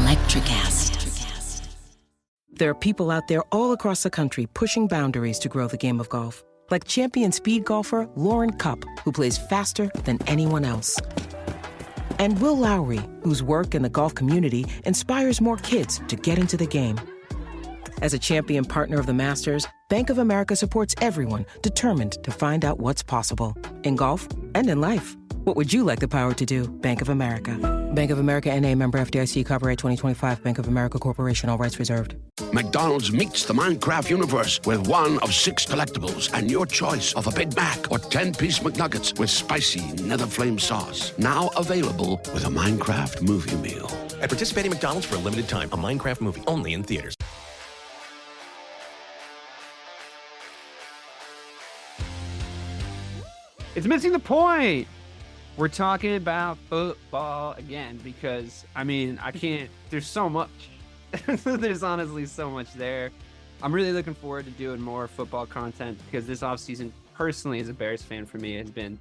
Electricast. There are people out there all across the country pushing boundaries to grow the game of golf. Like champion speed golfer Lauren Cupp, who plays faster than anyone else. And Will Lowry, whose work in the golf community inspires more kids to get into the game. As a champion partner of the Masters, Bank of America supports everyone determined to find out what's possible. In golf and in life. What would you like the power to do? Bank of America. Bank of America N.A. member FDIC, copyright 2025, Bank of America Corporation, all rights reserved. McDonald's meets the Minecraft universe with one of 6 collectibles and your choice of a Big Mac or 10-piece McNuggets with spicy Nether Flame sauce. Now available with a Minecraft movie meal. At participating McDonald's for a limited time, a Minecraft movie only in theaters. It's missing the point. We're talking about football again because, I mean, I can't, there's so much. There's honestly so much there. I'm really looking forward to doing more football content because this offseason, personally, as a Bears fan for me, has been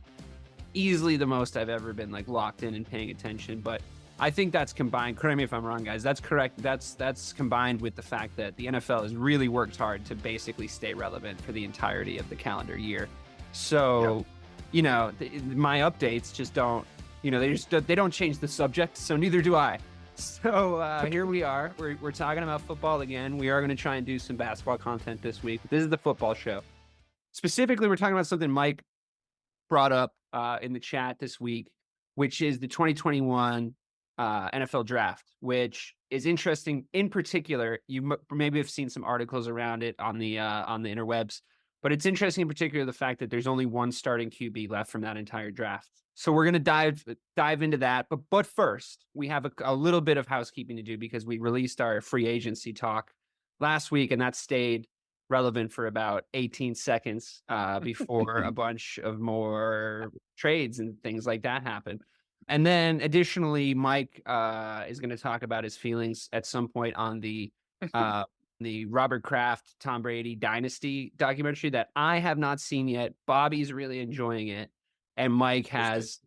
easily the most I've ever been like locked in and paying attention. But I think that's combined, correct me if I'm wrong, guys, that's correct. That's combined with the fact that the NFL has really worked hard to basically stay relevant for the entirety of the calendar year. So, you know, my updates just don't, you know, they don't change the subject, so neither do I. So here we are. We're talking about football again. We are going to try and do some basketball content this week. This is the football show. Specifically, we're talking about something Mike brought up in the chat this week, which is the 2021 NFL draft, which is interesting. In particular, you maybe have seen some articles around it on the interwebs. But it's interesting in particular the fact that there's only one starting QB left from that entire draft. So we're going to dive into that. But first, we have a little bit of housekeeping to do because we released our free agency talk last week, and that stayed relevant for about 18 seconds before a bunch of more trades and things like that happened. And then additionally, Mike is going to talk about his feelings at some point on the Robert Kraft, Tom Brady Dynasty documentary that I have not seen yet. Bobby's really enjoying it. And Mike has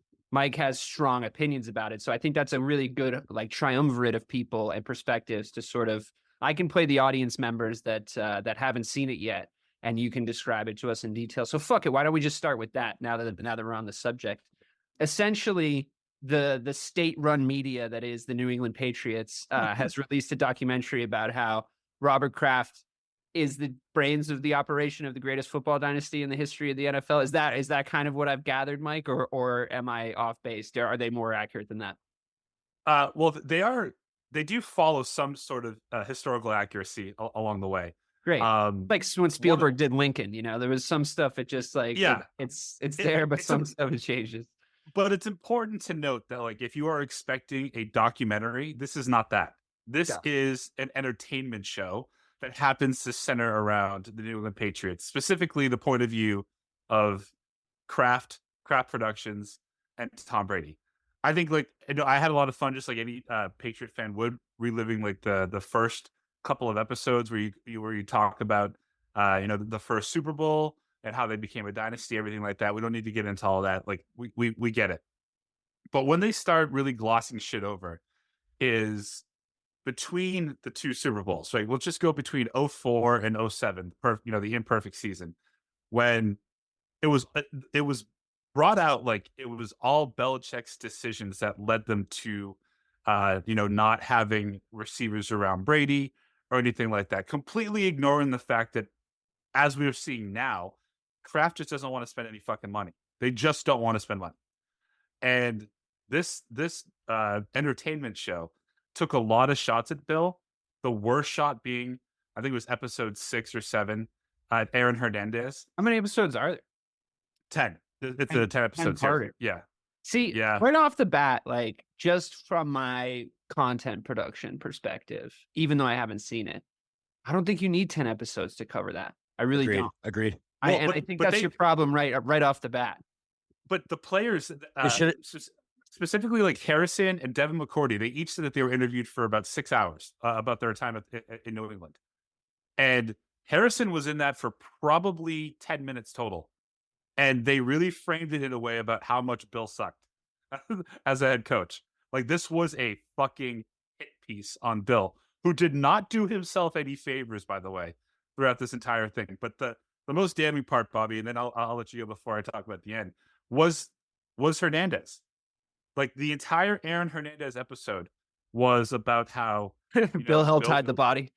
strong opinions about it. So I think that's a really good like triumvirate of people and perspectives to sort of, I can play the audience members that haven't seen it yet, and you can describe it to us in detail. So fuck it. Why don't we just start with that now that we're on the subject? Essentially, the state-run media that is the New England Patriots has released a documentary about how Robert Kraft is the brains of the operation of the greatest football dynasty in the history of the NFL. Is that kind of what I've gathered, Mike, or am I off base? Are they more accurate than that? Well, they do follow some sort of historical accuracy along the way. Great. Like when Spielberg did Lincoln, you know, there was some stuff it just like, it's there, but some stuff it changes. But it's important to note that like, if you are expecting a documentary, this is not that. This is an entertainment show that happens to center around the New England Patriots, specifically the point of view of Kraft Productions, and Tom Brady. I think like, you know, I had a lot of fun, just like any Patriot fan would, reliving like the first couple of episodes where you talk about you know, the first Super Bowl and how they became a dynasty, everything like that. We don't need to get into all that. Like we get it. But when they start really glossing shit over is between the two Super Bowls, right? We'll just go between 04 and 07, you know, the imperfect season, when it was brought out like it was all Belichick's decisions that led them to, you know, not having receivers around Brady or anything like that, completely ignoring the fact that, as we're seeing now, Kraft just doesn't want to spend any fucking money. They just don't want to spend money. And this entertainment show took a lot of shots at Bill. The worst shot being, I think it was episode 6 or 7, Aaron Hernandez. How many episodes are there? 10. It's a 10 episode series. Yeah. See, right off the bat, like just from my content production perspective, even though I haven't seen it, I don't think you need 10 episodes to cover that. I really don't. Agreed. I think that's your problem right off the bat. But the players, specifically like Harrison and Devin McCourty, they each said that they were interviewed for about 6 hours about their time in New England. And Harrison was in that for probably 10 minutes total. And they really framed it in a way about how much Bill sucked as a head coach. Like, this was a fucking hit piece on Bill, who did not do himself any favors, by the way, throughout this entire thing. But the most damning part, Bobby, and then I'll let you go before I talk about the end, was Hernandez. Like the entire Aaron Hernandez episode was about how Bill helped hide the body.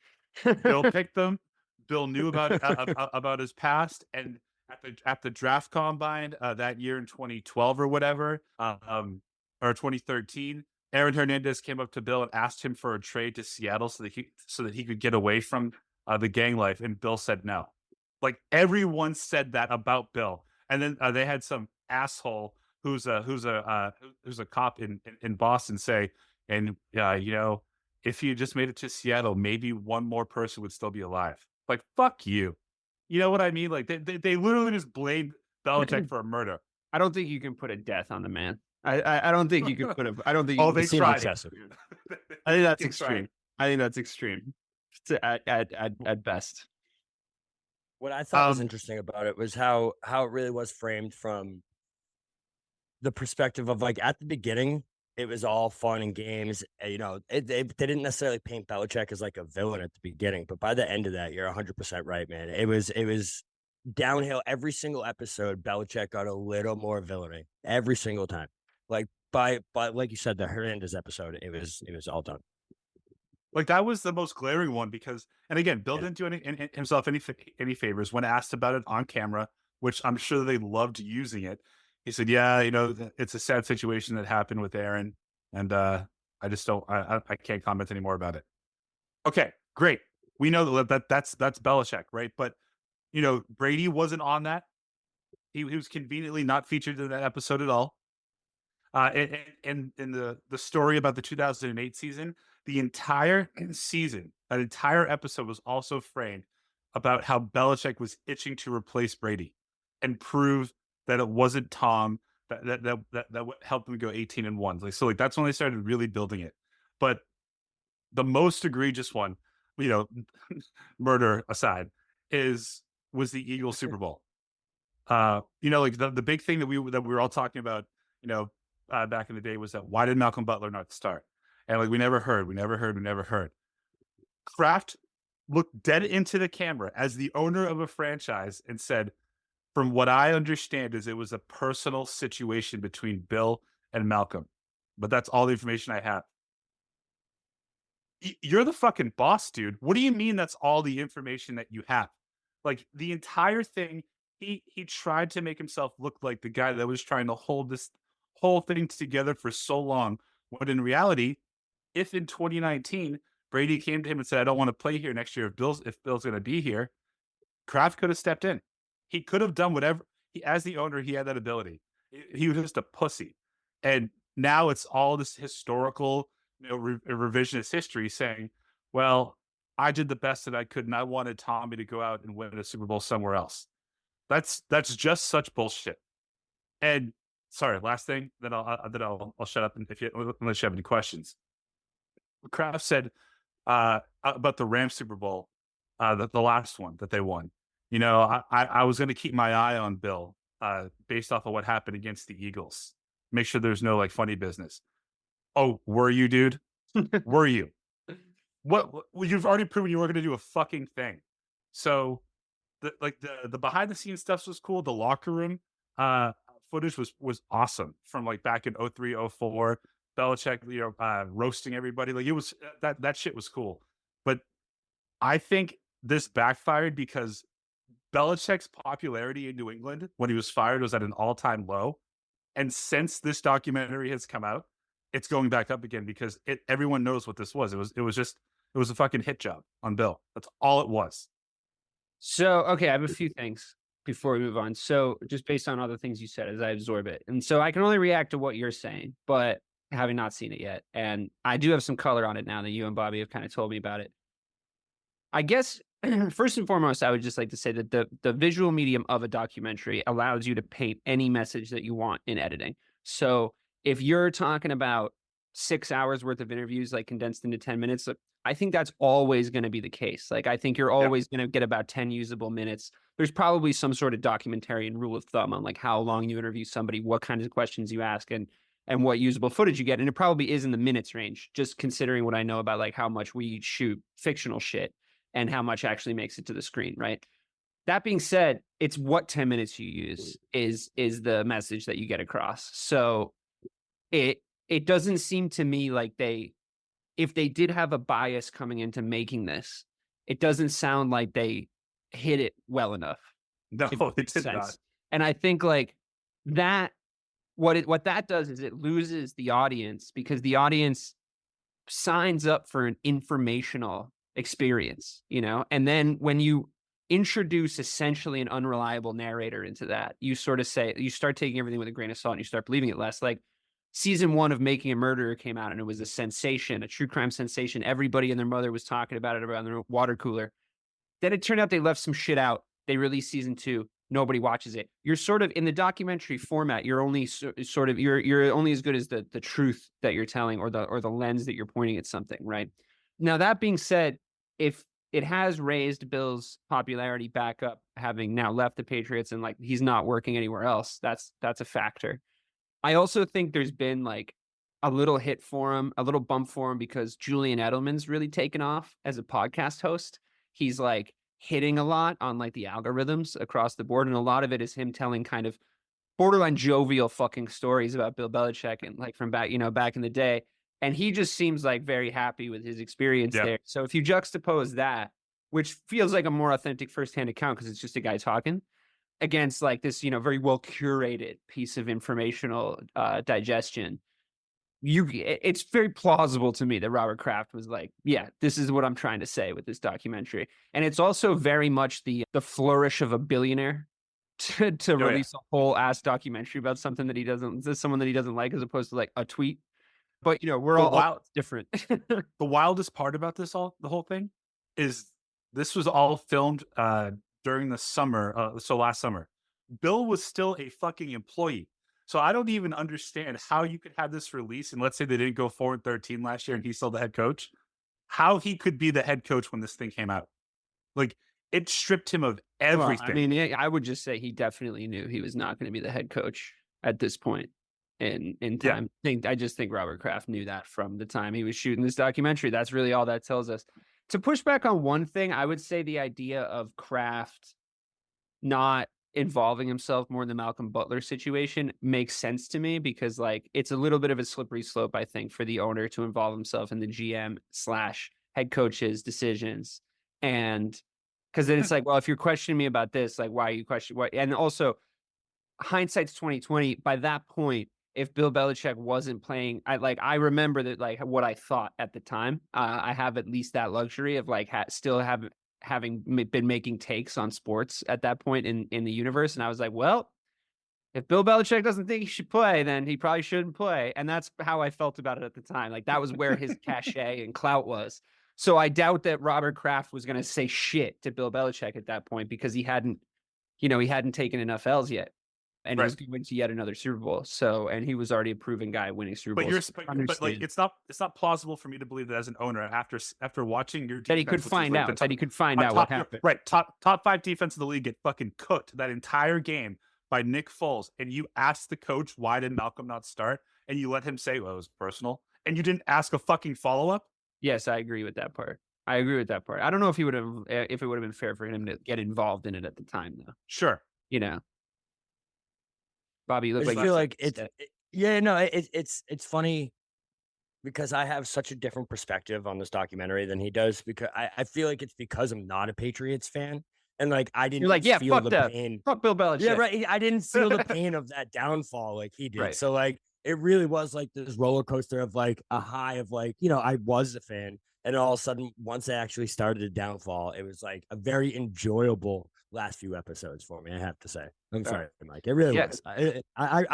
Bill picked them. Bill knew about his past, and at the draft combine that year in 2012 or whatever, or 2013, Aaron Hernandez came up to Bill and asked him for a trade to Seattle so that he could get away from the gang life, and Bill said no. Like everyone said that about Bill, and then they had some asshole who's a cop in Boston say, and if you just made it to Seattle, maybe one more person would still be alive. Like fuck you. You know what I mean? Like they literally just blamed Belichick for a murder. I don't think you can put a death on the man. I don't think you can put a. I don't think. Oh, they tried. Excessive. I think that's extreme. I think that's extreme. At best. What I thought was interesting about it was how it really was framed from the perspective of like at the beginning, it was all fun and games. They didn't necessarily paint Belichick as like a villain at the beginning, but by the end of that, you're 100% right, man. It was downhill every single episode. Belichick got a little more villainy every single time. Like by like you said, the Hernandez episode, it was all done. Like that was the most glaring one because, and again, Bill didn't do himself any favors when asked about it on camera, which I'm sure they loved using it. He said, "Yeah, it's a sad situation that happened with Aaron, and I just don't, I can't comment anymore about it." Okay, great. We know that's Belichick, right? But Brady wasn't on that. He was conveniently not featured in that episode at all. And in the story about the 2008 season, the entire season, an entire episode was also framed about how Belichick was itching to replace Brady and prove that it wasn't Tom that helped them go 18-1. Like that's when they started really building it. But the most egregious one, murder aside, was the Eagles Super Bowl. Like the big thing that we were all talking about, back in the day was that why did Malcolm Butler not start? And like we never heard. Kraft looked dead into the camera as the owner of a franchise and said, "From what I understand, is it was a personal situation between Bill and Malcolm, but that's all the information I have." You're the fucking boss, dude. What do you mean that's all the information that you have? Like the entire thing, he tried to make himself look like the guy that was trying to hold this whole thing together for so long. When in reality, if in 2019 Brady came to him and said, "I don't want to play here next year if Bill's going to be here," Kraft could have stepped in. He could have done whatever. As the owner, he had that ability. He was just a pussy. And now it's all this historical, revisionist history saying, "Well, I did the best that I could, and I wanted Tommy to go out and win a Super Bowl somewhere else." That's just such bullshit. And sorry, last thing, then I'll shut up unless you have any questions. Kraft said about the Rams Super Bowl, the last one that they won. I was going to keep my eye on Bill based off of what happened against the Eagles. Make sure there's no funny business. Oh, were you, dude? Were you? What? Well, you've already proven you weren't going to do a fucking thing. So, the behind the scenes stuff was cool. The locker room footage was awesome from back in 03, 04. Belichick, roasting everybody. It was that shit was cool. But I think this backfired because Belichick's popularity in New England when he was fired was at an all-time low. And since this documentary has come out, it's going back up again because everyone knows what this was. It was a fucking hit job on Bill. That's all it was. So, okay, I have a few things before we move on. So just based on all the things you said as I absorb it. And so I can only react to what you're saying, but having not seen it yet. And I do have some color on it now that you and Bobby have kind of told me about it. I guess first and foremost, I would just like to say that the visual medium of a documentary allows you to paint any message that you want in editing. So if you're talking about 6 hours worth of interviews, condensed into 10 minutes, I think that's always going to be the case. I think you're always going to get about 10 usable minutes. There's probably some sort of documentarian rule of thumb on how long you interview somebody, what kinds of questions you ask. And and what usable footage you get. And it probably is in the minutes range, just considering what I know about like how much we shoot fictional shit and how much actually makes it to the screen, right? That being said, it's what 10 minutes you use is the message that you get across. So it doesn't seem to me like if they did have a bias coming into making this, it doesn't sound like they hit it well enough. No, it did not. And I think like that, what that does is it loses the audience, because the audience signs up for an informational experience, and then when you introduce essentially an unreliable narrator into that, you sort of you start taking everything with a grain of salt and you start believing it less. Like season 1 of Making a Murderer came out and it was a sensation, a true crime sensation. Everybody and their mother was talking about it around their water cooler. Then it turned out they left some shit out. They released season 2. Nobody watches it. You're sort of in the documentary format. You're only you're only as good as the truth that you're telling, or the lens that you're pointing at something, right? Now, that being said, if it has raised Bill's popularity back up, having now left the Patriots and like he's not working anywhere else, that's a factor. I also think there's been like a little hit for him, a little bump for him, because Julian Edelman's really taken off as a podcast host. He's like hitting a lot on like the algorithms across the board. And a lot of it is him telling kind of borderline jovial fucking stories about Bill Belichick and like from back in the day. And he just seems like very happy with his experience there. So if you juxtapose that, which feels like a more authentic firsthand account because it's just a guy talking, against like this, very well curated piece of informational digestion, it's very plausible to me that Robert Kraft was like, yeah, this is what I'm trying to say with this documentary. And it's also very much the flourish of a billionaire to release a whole ass documentary about something that he doesn't like, as opposed to like a tweet. But we're all different. The wildest part about the whole thing is this was all filmed during the summer. So last summer, Bill was still a fucking employee. So I don't even understand how you could have this release, and let's say they didn't go 4-13 last year and he's still the head coach, how he could be the head coach when this thing came out. Like, it stripped him of everything. Well, I mean, I would just say he definitely knew he was not going to be the head coach at this point in time. I just think Robert Kraft knew that from the time he was shooting this documentary. That's really all that tells us. To push back on one thing, I would say the idea of Kraft not involving himself more in the Malcolm Butler situation makes sense to me, because like it's a little bit of a slippery slope, I think, for the owner to involve himself in the GM/head coach's decisions. And because then it's like, well, if you're questioning me about this, like, why are you questioning what? And also, hindsight's 2020. By that point, if Bill Belichick wasn't playing, I remember that like what I thought at the time. I have at least that luxury of like having been making takes on sports at that point in the universe. And I was like, well, if Bill Belichick doesn't think he should play, then he probably shouldn't play. And that's how I felt about it at the time. Like that was where his cachet and clout was. So I doubt that Robert Kraft was going to say shit to Bill Belichick at that point, because he hadn't taken enough L's yet. And he was going to yet another Super Bowl. So, and he was already a proven guy winning Super Bowls. But like, it's not plausible for me to believe that as an owner, after watching your defense, that he could find out what happened. Right, top 5 defense of the league get fucking cooked that entire game by Nick Foles, and you asked the coach, why did Malcolm not start? And you let him say, well, it was personal, and you didn't ask a fucking follow up. Yes, I agree with that part. I don't know if it would have been fair for him to get involved in it at the time, though. Sure, Bobby, you look like I feel like it's funny because I have such a different perspective on this documentary than he does, because I feel like it's because I'm not a Patriots fan, and like I didn't feel the pain. Fuck Bill Belichick. Yeah, right. I didn't feel the pain of that downfall like he did. Right. So like it really was like this roller coaster of like a high of like, I was a fan, and all of a sudden once I actually started a downfall, it was like a very enjoyable last few episodes for me, I have to say. I'm sorry, Mike. It really was. I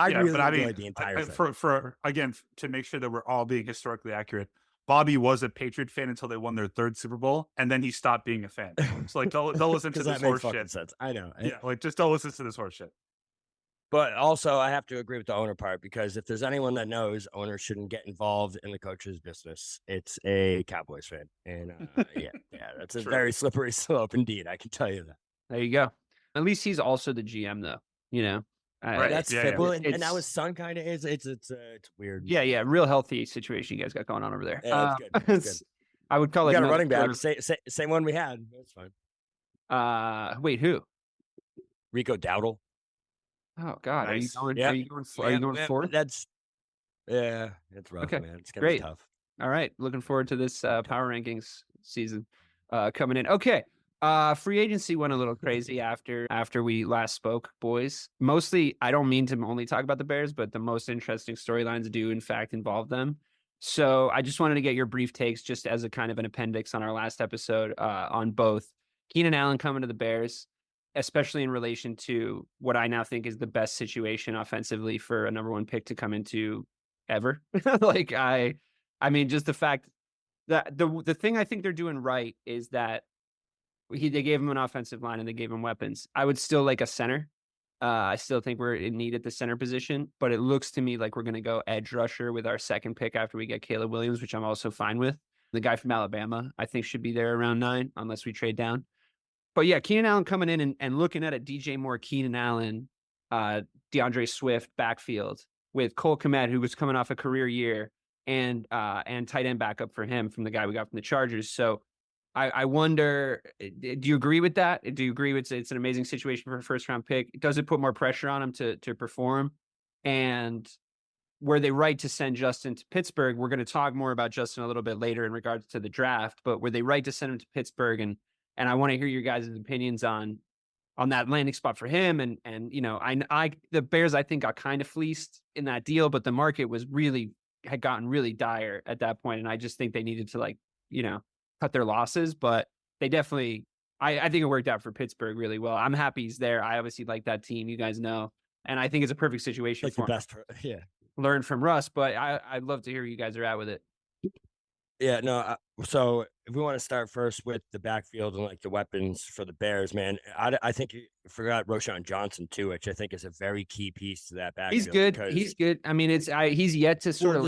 really enjoyed the entire thing. For again, to make sure that we're all being historically accurate, Bobby was a Patriot fan until they won their 3rd Super Bowl, and then he stopped being a fan. So like, don't listen to this horse shit. Sense. I know. Yeah, like just don't listen to this horse shit. But also, I have to agree with the owner part, because if there's anyone that knows owners shouldn't get involved in the coach's business, it's a Cowboys fan. And that's a very slippery slope indeed. I can tell you that. There you go. At least he's also the GM, though. Right. That's Yeah, fit. yeah. Well, and now It's- his son kind of is. It's weird. Yeah, real healthy situation you guys got going on over there. Yeah, it's good. It's good. I would call We it got a another running back. sort Same one we had. That's fine. of, wait, who? Rico Dowdle. Oh God, Nice. are you Yeah. going fourth? That's it's rough, Okay, man. It's gonna great. be tough. All right, looking forward to this power rankings season coming in. Okay, free agency went a little crazy after we last spoke, boys. Mostly, I don't mean to only talk about the Bears, but the most interesting storylines do in fact involve them. So I just wanted to get your brief takes, just as a kind of an appendix on our last episode, on both Keenan Allen coming to the Bears, especially in relation to what I now think is the best situation offensively for a number one pick to come into ever. Like I mean, just the fact that the thing I think they're doing right is that they gave him an offensive line and they gave him weapons. I would still like a center. I still think we're in need at the center position, but it looks to me like we're going to go edge rusher with our second pick after we get Caleb Williams, which I'm also fine with. The guy from Alabama, I think, should be there around 9, unless we trade down. But yeah, Keenan Allen coming in and looking at it, DJ Moore, Keenan Allen, DeAndre Swift backfield with Cole Kmet, who was coming off a career year, and tight end backup for him from the guy we got from the Chargers. So I wonder, do you agree with that? Do you agree it's an amazing situation for a first round pick? Does it put more pressure on him to perform? And were they right to send Justin to Pittsburgh? We're going to talk more about Justin a little bit later in regards to the draft, but were they right to send him to Pittsburgh? And I want to hear your guys' opinions on that landing spot for him. And you know, the Bears, I think, got kind of fleeced in that deal, but the market had gotten really dire at that point. And I just think they needed to, like, you know, cut their losses, but they definitely, I think it worked out for Pittsburgh really well. I'm happy he's there. I obviously like that team, you guys know, and I think it's a perfect situation Like for the him. best. Yeah. Learn from Russ, but I'd love to hear where you guys are at with it. Yeah, no. So if we want to start first with the backfield and like the weapons for the Bears, man, I think you forgot Roschon Johnson too, which I think is a very key piece to that backfield. He's good. He's good. I mean, he's yet to sort of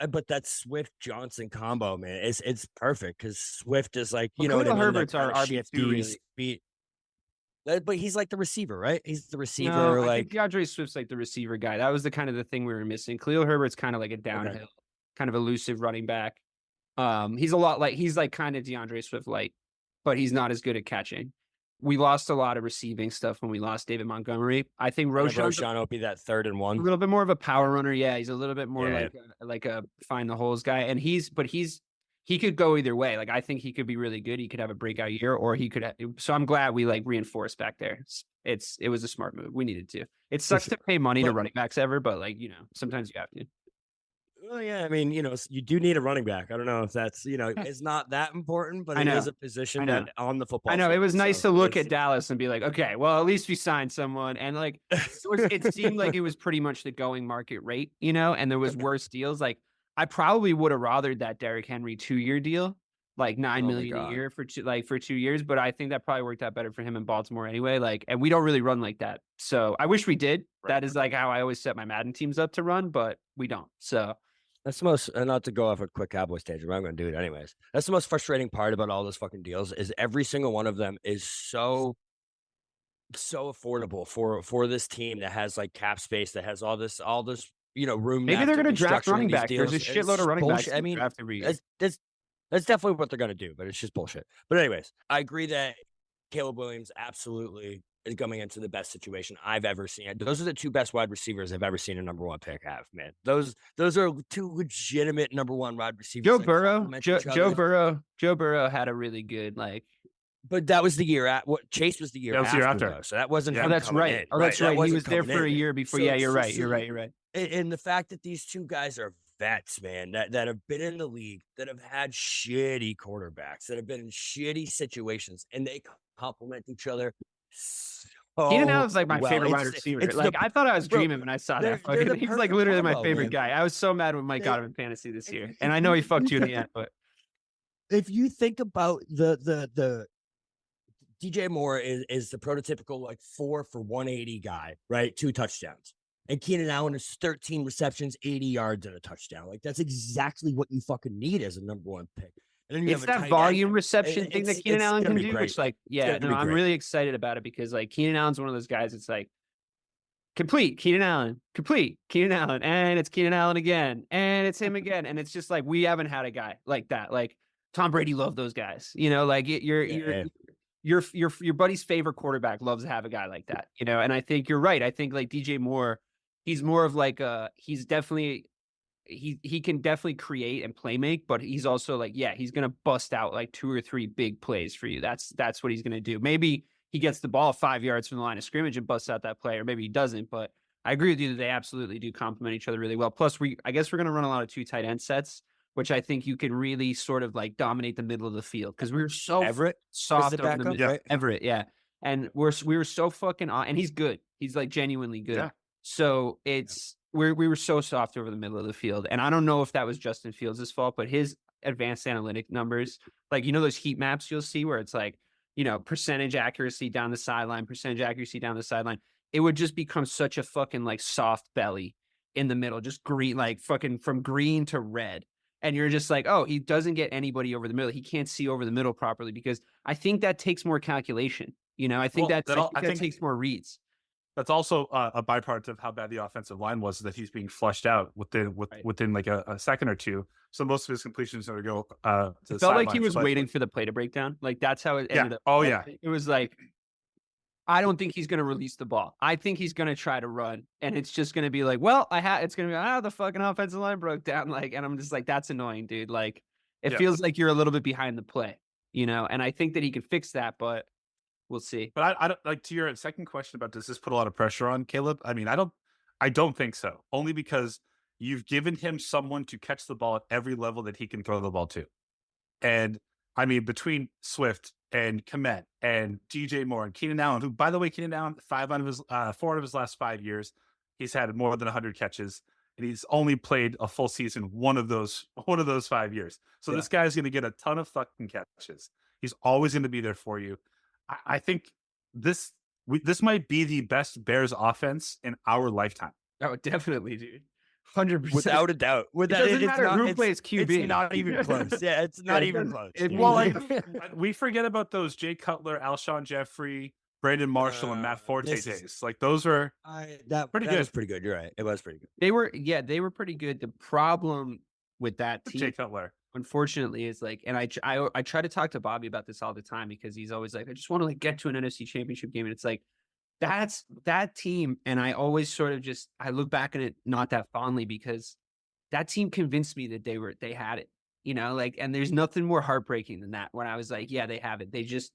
but that Swift Johnson combo, man, it's perfect because Swift is like, you Well, know what I mean, Herbert's like our kinda RB2 shifty really. speed. But he's like the receiver, right? He's the receiver. No, I like think DeAndre Swift's like the receiver guy. That was the kind of the thing we were missing. Khalil Herbert's kind of like a downhill, kind of elusive running back. He's like kind of DeAndre Swift light, but he's not as good at catching. We lost a lot of receiving stuff when we lost David Montgomery. I think Roschon will be that 3rd and 1. a little bit more of a power runner. Yeah, he's a little bit more like a find the holes guy. And he could go either way. Like, I think he could be really good. He could have a breakout year, or he could. So I'm glad we like reinforced back there. It was a smart move. We needed to. It sucks to pay money to running backs ever, but like, you know, sometimes you have to. Well, yeah, I mean, you know, you do need a running back. I don't know if that's, you know, it's not that important, but it is a position that on the football. I know field, it was nice so to look at Dallas and be like, okay, well, at least we signed someone. And like, it seemed like it was pretty much the going market rate, you know, and there was worse deals. Like, I probably would have rathered that Derrick Henry 2-year deal, like $9 million a year for 2 years. But I think that probably worked out better for him in Baltimore anyway. Like, and we don't really run like that. So I wish we did. Right. That is like how I always set my Madden teams up to run, but we don't. So that's the most, not to go off a quick Cowboys tangent, but I'm going to do it anyways. That's the most frustrating part about all those fucking deals is every single one of them is so affordable for this team that has like cap space, that has all this, you know, room. Maybe they're going to draft running back. There's a shitload of running backs. I mean, that's definitely what they're going to do, but it's just bullshit. But anyways, I agree that Caleb Williams absolutely is coming into the best situation I've ever seen. Those are the 2 best wide receivers I've ever seen a number 1 pick have, man. Those are 2 legitimate number 1 wide receivers. Joe Burrow had a really good, like, but that was the year Chase was the year after. Though, so that wasn't. Oh, that's right. In, oh, that's right. He was there for a in. year before. So, yeah, you're right. You're right. And the fact that these 2 guys are vets, man, that have been in the league, that have had shitty quarterbacks, that have been in shitty situations, and they complement each other. Keenan Allen's like my favorite wide receiver. Like, I thought I was dreaming when I saw that. He's like literally my favorite guy. I was so mad when Mike got him in fantasy this year, and I know he fucked you in the end. But if you think about the DJ Moore is the prototypical like 4 for 180 guy, right? 2 touchdowns. And Keenan Allen is 13 receptions, 80 yards, and a touchdown. Like, that's exactly what you fucking need as a number 1 pick. And then you it's that volume reception thing that Keenan Allen can do, which, like, I'm really excited about it because, like, Keenan Allen's one of those guys. It's like, complete Keenan Allen, complete Keenan Allen, and it's Keenan Allen again, and it's him again, and it's just like we haven't had a guy like that. Like Tom Brady loved those guys, you know. Like your buddy's favorite quarterback loves to have a guy like that, you know. And I think you're right. I think like DJ Moore, he's more of like he's definitely he can definitely create and play make, but he's also like, yeah, he's gonna bust out like 2 or 3 big plays for you. That's what he's gonna do. Maybe he gets the ball 5 yards from the line of scrimmage and busts out that play, or maybe he doesn't. But I agree with you that they absolutely do complement each other really well. Plus, I guess we're gonna run a lot of 2 tight end sets, which I think you can really sort of like dominate the middle of the field because we were so Everett soft the over the backup, middle. right? Everett, yeah, and we were so fucking and he's good. He's like genuinely good. Yeah. So it's we were so soft over the middle of the field, and I don't know if that was Justin Fields' fault, but his advanced analytic numbers, like those heat maps you'll see where it's like percentage accuracy down the sideline, percentage accuracy down the sideline. It would just become such a fucking like soft belly in the middle, just green, like fucking from green to red. And you're just like, oh, he doesn't get anybody over the middle. He can't see over the middle properly because I think that takes more calculation. I think that takes more reads. That's also a byproduct of how bad the offensive line was, that he's being flushed out within like a second or two. So most of his completions are go to the It felt like he sidelines, was waiting for the play to break down. Like that's how it ended up. Oh yeah. It was like, I don't think he's going to release the ball. I think he's going to try to run, and it's just going to be like, well, it's going to be, the fucking offensive line broke down. Like, and I'm just like, that's annoying, dude. Like, it feels like you're a little bit behind the play, and I think that he can fix that, but we'll see. But I don't, like, to your second question about, does this put a lot of pressure on Caleb? I mean, I don't think so. Only because you've given him someone to catch the ball at every level that he can throw the ball to. And I mean, between Swift and Kmet and DJ Moore and Keenan Allen, who, by the way, Keenan Allen, 4 out of his last 5 years, he's had more than 100 catches, and he's only played a full season one of those 5 years. So this guy's going to get a ton of fucking catches. He's always going to be there for you. I think this might be the best Bears offense in our lifetime. Oh, definitely, dude. 100%. Without a doubt. It doesn't matter who plays QB. It's not even close. Yeah, it's not even close. We forget about those Jay Cutler, Alshon Jeffrey, Brandon Marshall, and Matt Forte days. Like those were pretty that good. was pretty good. You're right. It was pretty good. They were pretty good. The problem with that team, Jay Cutler, unfortunately, is like, and I try to talk to Bobby about this all the time because he's always like, I just want to like get to an NFC Championship game, and it's like, that's that team. And I always sort of I look back at it not that fondly because that team convinced me that they had it, like, and there's nothing more heartbreaking than that when I was like, yeah, they have it. They just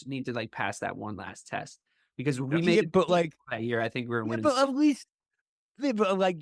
need to like pass that one last test because we made it, but like that year, I think we were winning. But at least, like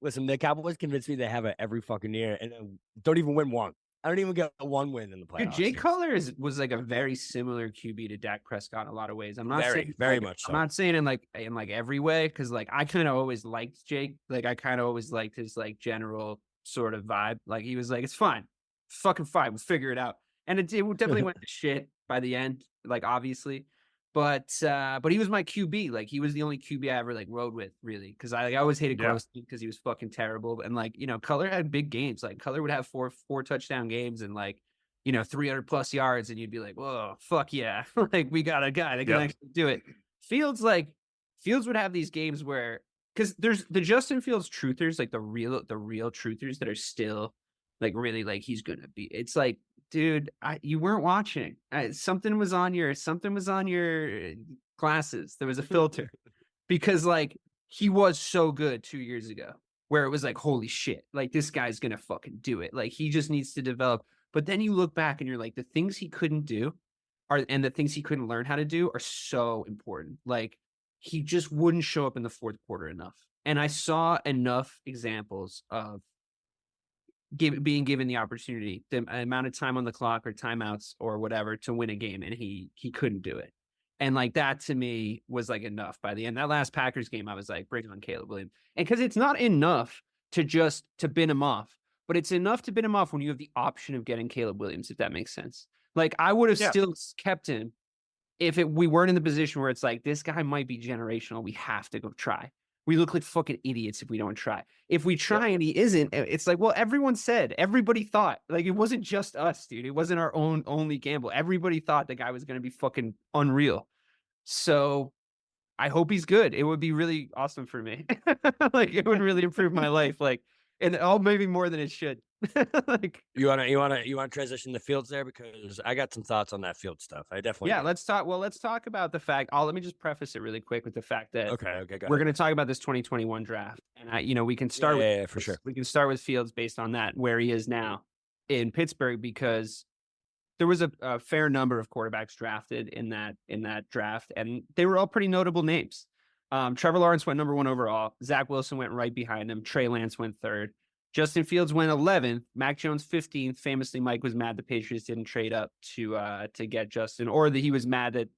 listen, the Cowboys convinced me they have it every fucking year and don't even win one. I don't even get one win in the playoffs. Dude, Jay Cutler was like a very similar QB to Dak Prescott in a lot of ways. I'm not saying very much so. I'm not saying in like every way, because like I kind of always liked Jake. Like I kind of always liked his like general sort of vibe. Like he was like, it's fine, fucking fine, we'll figure it out. And it definitely went to shit by the end, like obviously. But he was my QB. Like he was the only QB I ever like rode with, really, because I always hated Gross because he was fucking terrible. And like Cutler had big games. Like Cutler would have four touchdown games and like 300+ yards, and you'd be like, whoa, fuck yeah, like we got a guy that can actually do it. Fields would have these games where, because there's the Justin Fields truthers, like the real truthers that are still like really like he's gonna be. It's like, dude, you weren't watching. Something was on your glasses. There was a filter because like he was so good 2 years ago, where it was like, holy shit, like this guy's gonna fucking do it. Like he just needs to develop. But then you look back and you're like, the things he couldn't do and the things he couldn't learn how to do are so important. Like he just wouldn't show up in the fourth quarter enough. And I saw enough examples of being given the opportunity, the amount of time on the clock or timeouts or whatever to win a game, and he couldn't do it. And like that to me was like enough by the end. That last Packers game, I was like, bring on Caleb Williams. And because it's not enough to bin him off, but it's enough to bin him off when you have the option of getting Caleb Williams, if that makes sense. Like I would have still kept him if we weren't in the position where it's like, this guy might be generational. We have to go try. We look like fucking idiots if we don't try. If we try and he isn't, it's like, well, everybody thought, like, it wasn't just us, dude. It wasn't our only gamble. Everybody thought the guy was going to be fucking unreal. So I hope he's good. It would be really awesome for me. Like it would really improve my life. Like, and maybe more than it should. Like, You wanna transition the Fields there, because I got some thoughts on that Field stuff. I definitely yeah, do. let's talk. Well, let's talk about the fact. Let me just preface it really quick with the fact that Okay, go we're ahead. going to talk about this 2021 draft, and we can start with Yeah, for sure. we can start with Fields based on that where he is now in Pittsburgh, because there was a fair number of quarterbacks drafted in that draft, and they were all pretty notable names. Trevor Lawrence went number 1 overall. Zach Wilson went right behind him. Trey Lance went 3rd. Justin Fields went 11th. Mac Jones 15th. Famously, Mike was mad the Patriots didn't trade up to get Justin, or that he was mad that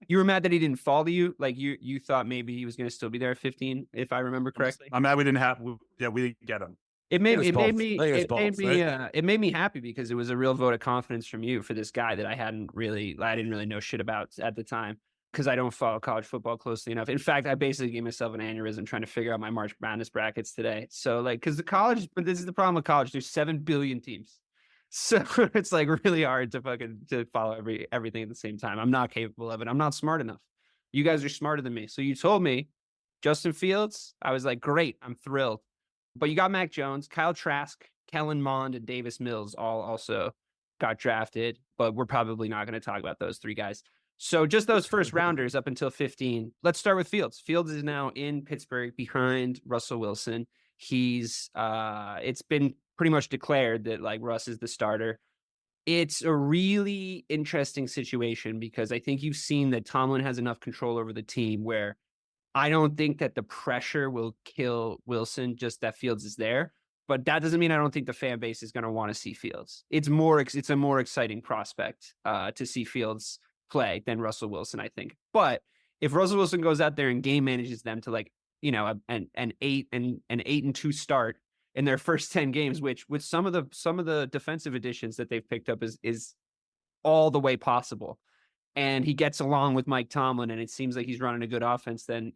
you were mad that he didn't fall to you. Like you thought maybe he was going to still be there at 15, if I remember correctly. I'm mad we didn't get him. It made It was me both. I think it was both, it made me happy because it was a real vote of confidence from you for this guy that I didn't really know shit about at the time, because I don't follow college football closely enough. In fact, I basically gave myself an aneurysm trying to figure out my March Madness brackets today. So because but this is the problem with college. There's 7 billion teams. So it's like really hard to follow everything at the same time. I'm not capable of it. I'm not smart enough. You guys are smarter than me. So you told me Justin Fields. I was like, great. I'm thrilled. But you got Mac Jones, Kyle Trask, Kellen Mond, and Davis Mills all also got drafted, but we're probably not going to talk about those 3 guys. So just those first rounders up until 15. Let's start with Fields. Fields is now in Pittsburgh behind Russell Wilson. He's it's been pretty much declared that like Russ is the starter. It's a really interesting situation because I think you've seen that Tomlin has enough control over the team where I don't think that the pressure will kill Wilson, just that Fields is there. But that doesn't mean I don't think the fan base is going to want to see Fields. It's a more exciting prospect to see Fields play than Russell Wilson, I think. But if Russell Wilson goes out there and game manages them to like, an 8-2 start in their first 10 games, which with some of the defensive additions that they've picked up is all the way possible, and he gets along with Mike Tomlin, and it seems like he's running a good offense, then,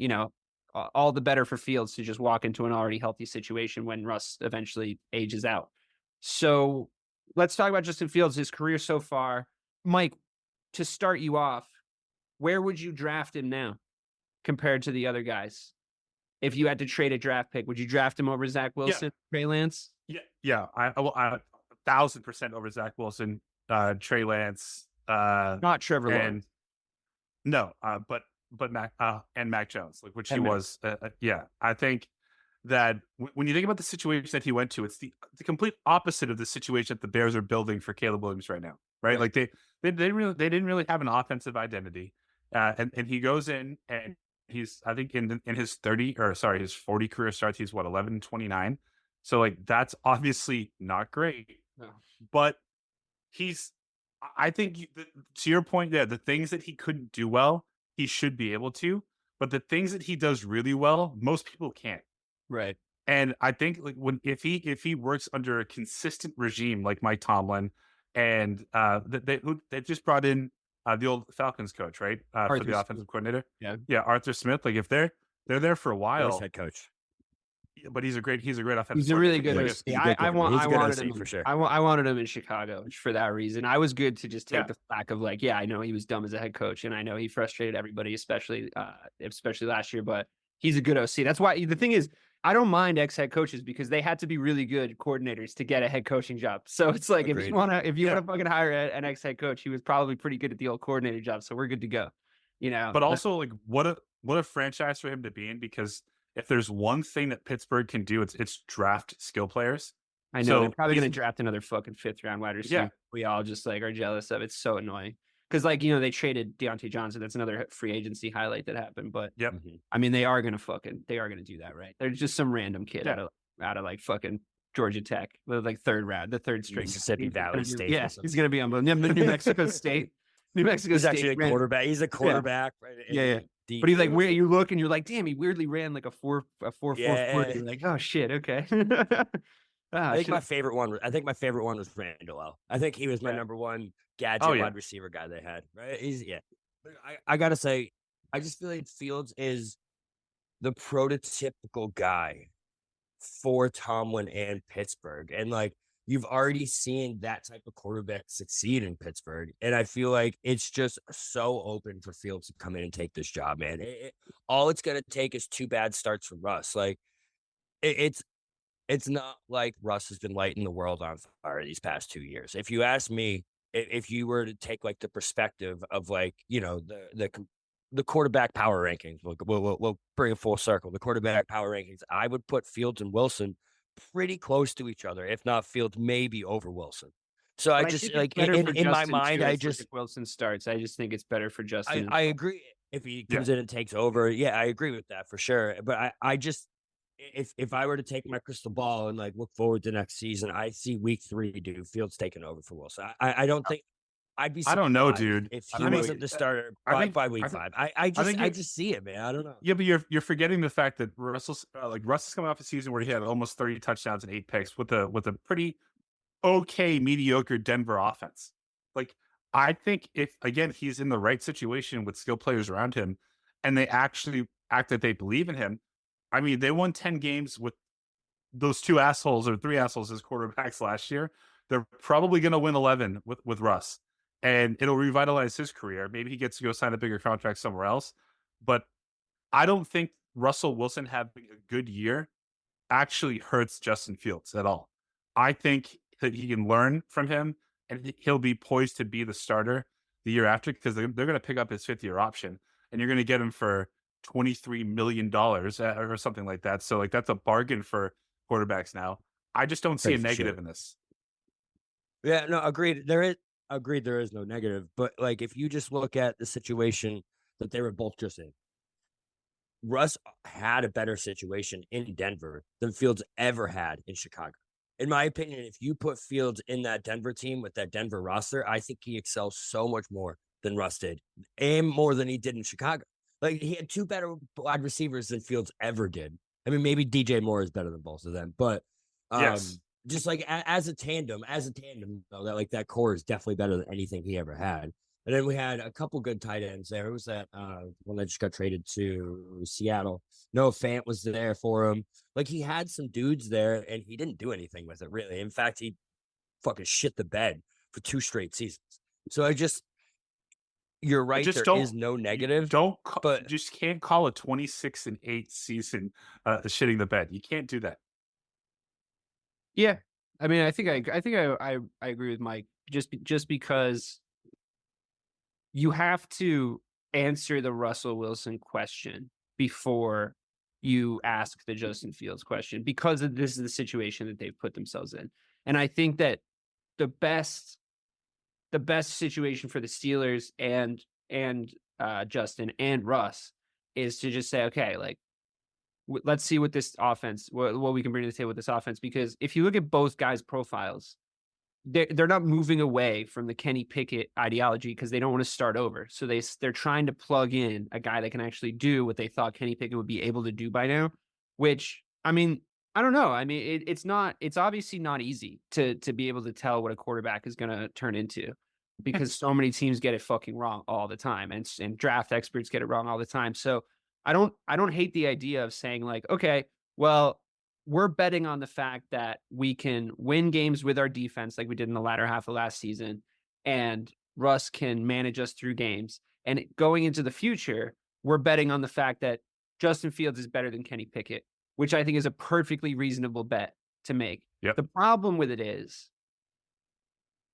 all the better for Fields to just walk into an already healthy situation when Russ eventually ages out. So let's talk about Justin Fields, his career so far. Mike, to start you off, where would you draft him now compared to the other guys? If you had to trade a draft pick, would you draft him over Zach Wilson, Trey Lance? Yeah. I 1,000% over Zach Wilson, Trey Lance, not Trevor Lawrence. No, but Mac and Mac Jones, like which he was. I think that when you think about the situation that he went to, it's the complete opposite of the situation that the Bears are building for Caleb Williams right now, right? Like they didn't really have an offensive identity, and he goes in and he's, I think in his 40 career starts, he's 11-29. So like that's obviously not great, but I think to your point there, the things that he couldn't do well, he should be able to, but the things that he does really well, most people can't. Right. And I think like if he works under a consistent regime like Mike Tomlin, and they just brought in the old Falcons coach, right? For the offensive coordinator. Yeah, Arthur Smith. Like if they're there for a while, head coach. But he's a great offensive. He's a really good OC. I wanted him for sure. I wanted him in Chicago for that reason. I was good to just take the flack of like, I know he was dumb as a head coach, and I know he frustrated everybody, especially last year. But he's a good OC. That's why the thing is, I don't mind ex-head coaches because they had to be really good coordinators to get a head coaching job. So it's like if you want to fucking hire an ex-head coach, he was probably pretty good at the old coordinator job. So we're good to go. But also like what a franchise for him to be in, because if there's one thing that Pittsburgh can do, it's draft skill players. I know, so they're probably going to draft another fucking 5th round wide receiver. Yeah. We all just like are jealous of. It's so annoying. Because like, they traded Deontay Johnson. That's another free agency highlight that happened. But I mean, they are going to do that, right? There's just some random kid out of like fucking Georgia Tech, like 3rd round, the 3rd string. Mississippi Valley State. Yeah, he's going to be on New Mexico State. New Mexico He's State. Actually a quarterback. He's a quarterback. Right? Yeah. But he's like, where you look and you're like, damn, he weirdly ran like a 4.40. You're like, oh shit, okay. I think my favorite one was Randall. I think he was my number one gadget wide receiver guy they had. Right? I gotta say, I just feel like Fields is the prototypical guy for Tomlin and Pittsburgh. And like you've already seen that type of quarterback succeed in Pittsburgh. And I feel like it's just so open for Fields to come in and take this job, man. All it's going to take is 2 bad starts from Russ. Like, it's not like Russ has been lighting the world on fire these past 2 years. If you ask me, if you were to take like the perspective of like, the quarterback power rankings, we'll bring it full circle. The quarterback power rankings, I would put Fields and Wilson pretty close to each other, if not Fields maybe over Wilson. So But I just think like it's better for in my Justin, mind, too, I if just Wilson starts. I just think it's better for Justin. I agree. If he comes in and takes over, yeah, I agree with that for sure. But I just if I were to take my crystal ball and like look forward to next season, I see week 3, dude, Fields taking over for Wilson. I don't think I'd be I don't know, surprised dude. if I he think- wasn't the starter I by think- week I think- 5. think I you- just see it, man. I don't know. Yeah, but you're forgetting the fact that Russ is coming off a season where he had almost 30 touchdowns and 8 picks with a pretty okay mediocre Denver offense. Like, I think if again he's in the right situation with skilled players around him, and they actually act that they believe in him. I mean, they won 10 games with those 2 assholes or 3 assholes as quarterbacks last year. They're probably going to win 11 with Russ, and it'll revitalize his career. Maybe he gets to go sign a bigger contract somewhere else, but I don't think Russell Wilson having a good year actually hurts Justin Fields at all. I think that he can learn from him, and he'll be poised to be the starter the year after, because they're going to pick up his 5th-year option, and you're going to get him for $23 million or something like that. So like that's a bargain for quarterbacks now. I just don't see a negative in this. Yeah, no, agreed. There is no negative, but like if you just look at the situation that they were both just in, Russ had a better situation in Denver than Fields ever had in Chicago. In my opinion, if you put Fields in that Denver team with that Denver roster, I think he excels so much more than Russ did, and more than he did in Chicago. Like, he had 2 better wide receivers than Fields ever did. I mean, maybe DJ Moore is better than both of them, but Yes. just like as a tandem, though, that core is definitely better than anything he ever had. And then we had a couple good tight ends there. It was that one that just got traded to Seattle. Noah Fant was there for him. Like, he had some dudes there, and he didn't do anything with it, really. In fact, he fucking shit the bed for 2 straight seasons. So you're right. There is no negative. But just can't call a 26-8 season shitting the bed. You can't do that. Yeah, I mean, I think I agree with Mike. Just because you have to answer the Russell Wilson question before you ask the Justin Fields question, because this is the situation that they've put themselves in. And I think that the best situation for the Steelers and Justin and Russ is to just say, okay, like, let's see what this offense, what we can bring to the table with this offense. Because if you look at both guys' profiles, they're not moving away from the Kenny Pickett ideology because they don't want to start over. So they're trying to plug in a guy that can actually do what they thought Kenny Pickett would be able to do by now. Which, I mean, I don't know. I mean, it's obviously not easy to be able to tell what a quarterback is going to turn into, because so many teams get it fucking wrong all the time, and draft experts get it wrong all the time. So I don't hate the idea of saying, like, okay, well, we're betting on the fact that we can win games with our defense like we did in the latter half of last season, and Russ can manage us through games. And going into the future, we're betting on the fact that Justin Fields is better than Kenny Pickett, which I think is a perfectly reasonable bet to make. Yep. The problem with it is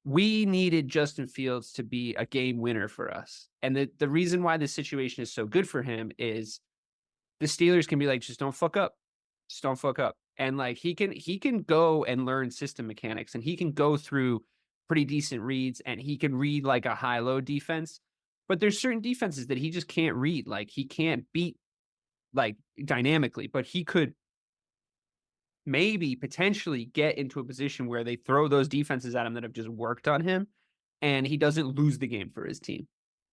we needed Justin Fields to be a game winner for us. And the reason why this situation is so good for him is the Steelers can be like, just don't fuck up. Just don't fuck up. And like, he can go and learn system mechanics, and he can go through pretty decent reads, and he can read like a high-low defense. But there's certain defenses that he just can't read. Like, he can't beat like dynamically, but he could maybe potentially get into a position where they throw those defenses at him that have just worked on him, and he doesn't lose the game for his team.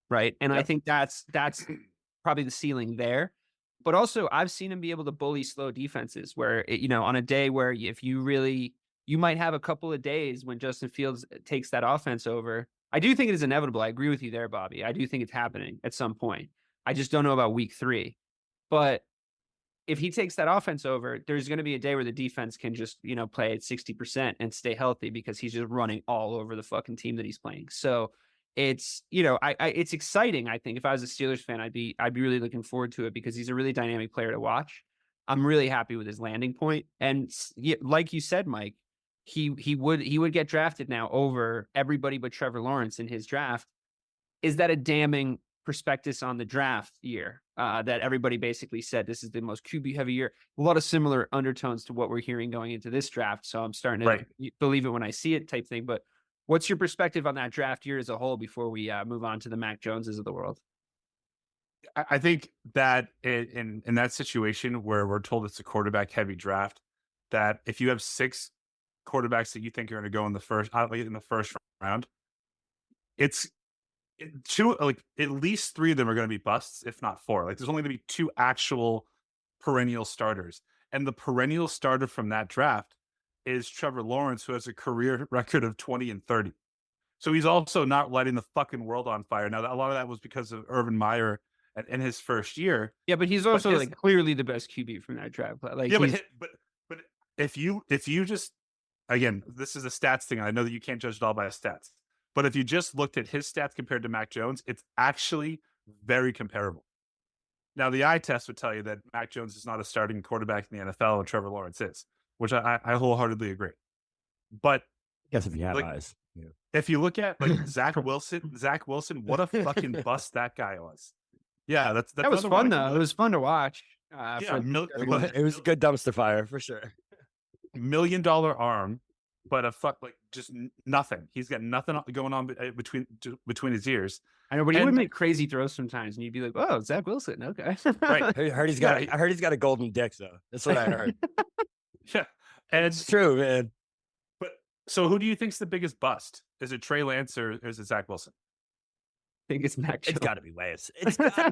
Right. And I think that's probably the ceiling there. But also, I've seen him be able to bully slow defenses where, on a day where if you might have a couple of days when Justin Fields takes that offense over. I do think it is inevitable. I agree with you there, Bobby. I do think it's happening at some point. I just don't know about week 3. But if he takes that offense over, there's going to be a day where the defense can just, play at 60% and stay healthy because he's just running all over the fucking team that he's playing. So it's, it's exciting. I think if I was a Steelers fan, I'd be really looking forward to it because he's a really dynamic player to watch. I'm really happy with his landing point. And like you said, Mike, he would get drafted now over everybody but Trevor Lawrence in his draft. Is that a damning prospectus on the draft year that everybody basically said this is the most QB heavy year? A lot of similar undertones to what we're hearing going into this draft. So I'm starting to believe it when I see it type thing. But what's your perspective on that draft year as a whole before we move on to the Mac Joneses of the world? I think that in that situation where we're told it's a quarterback heavy draft, that if you have 6 quarterbacks that you think are going to go in the first round, it's two, like at least 3 of them are going to be busts, if not 4. Like there's only going to be 2 actual perennial starters, and the perennial starter from that draft is Trevor Lawrence, who has a career record of 20-30. So he's also not lighting the fucking world on fire. Now, a lot of that was because of Urban Meyer in his first year. Yeah, but he's also like clearly the best QB from that draft. Like, yeah, but if you just, again, this is a stats thing. I know that you can't judge it all by stats. But if you just looked at his stats compared to Mac Jones, it's actually very comparable. Now, the eye test would tell you that Mac Jones is not a starting quarterback in the NFL and Trevor Lawrence is, which I wholeheartedly agree. But I guess if you have eyes. Yeah. If you look at like Zach Wilson, what a fucking bust that guy was. Yeah, that was fun though. It was fun to watch. It was a good dumpster fire for sure. $1 million arm. But just nothing. He's got nothing going on between his ears. I know, but he would make crazy throws sometimes, and you'd be like, "Oh, Zach Wilson, okay." Right. I heard he's got a golden dick, though. That's what I heard. Yeah, and it's true, man. But so, who do you think's the biggest bust? Is it Trey Lance or is it Zach Wilson? I think it's Mac. It's got to be Lance. It's got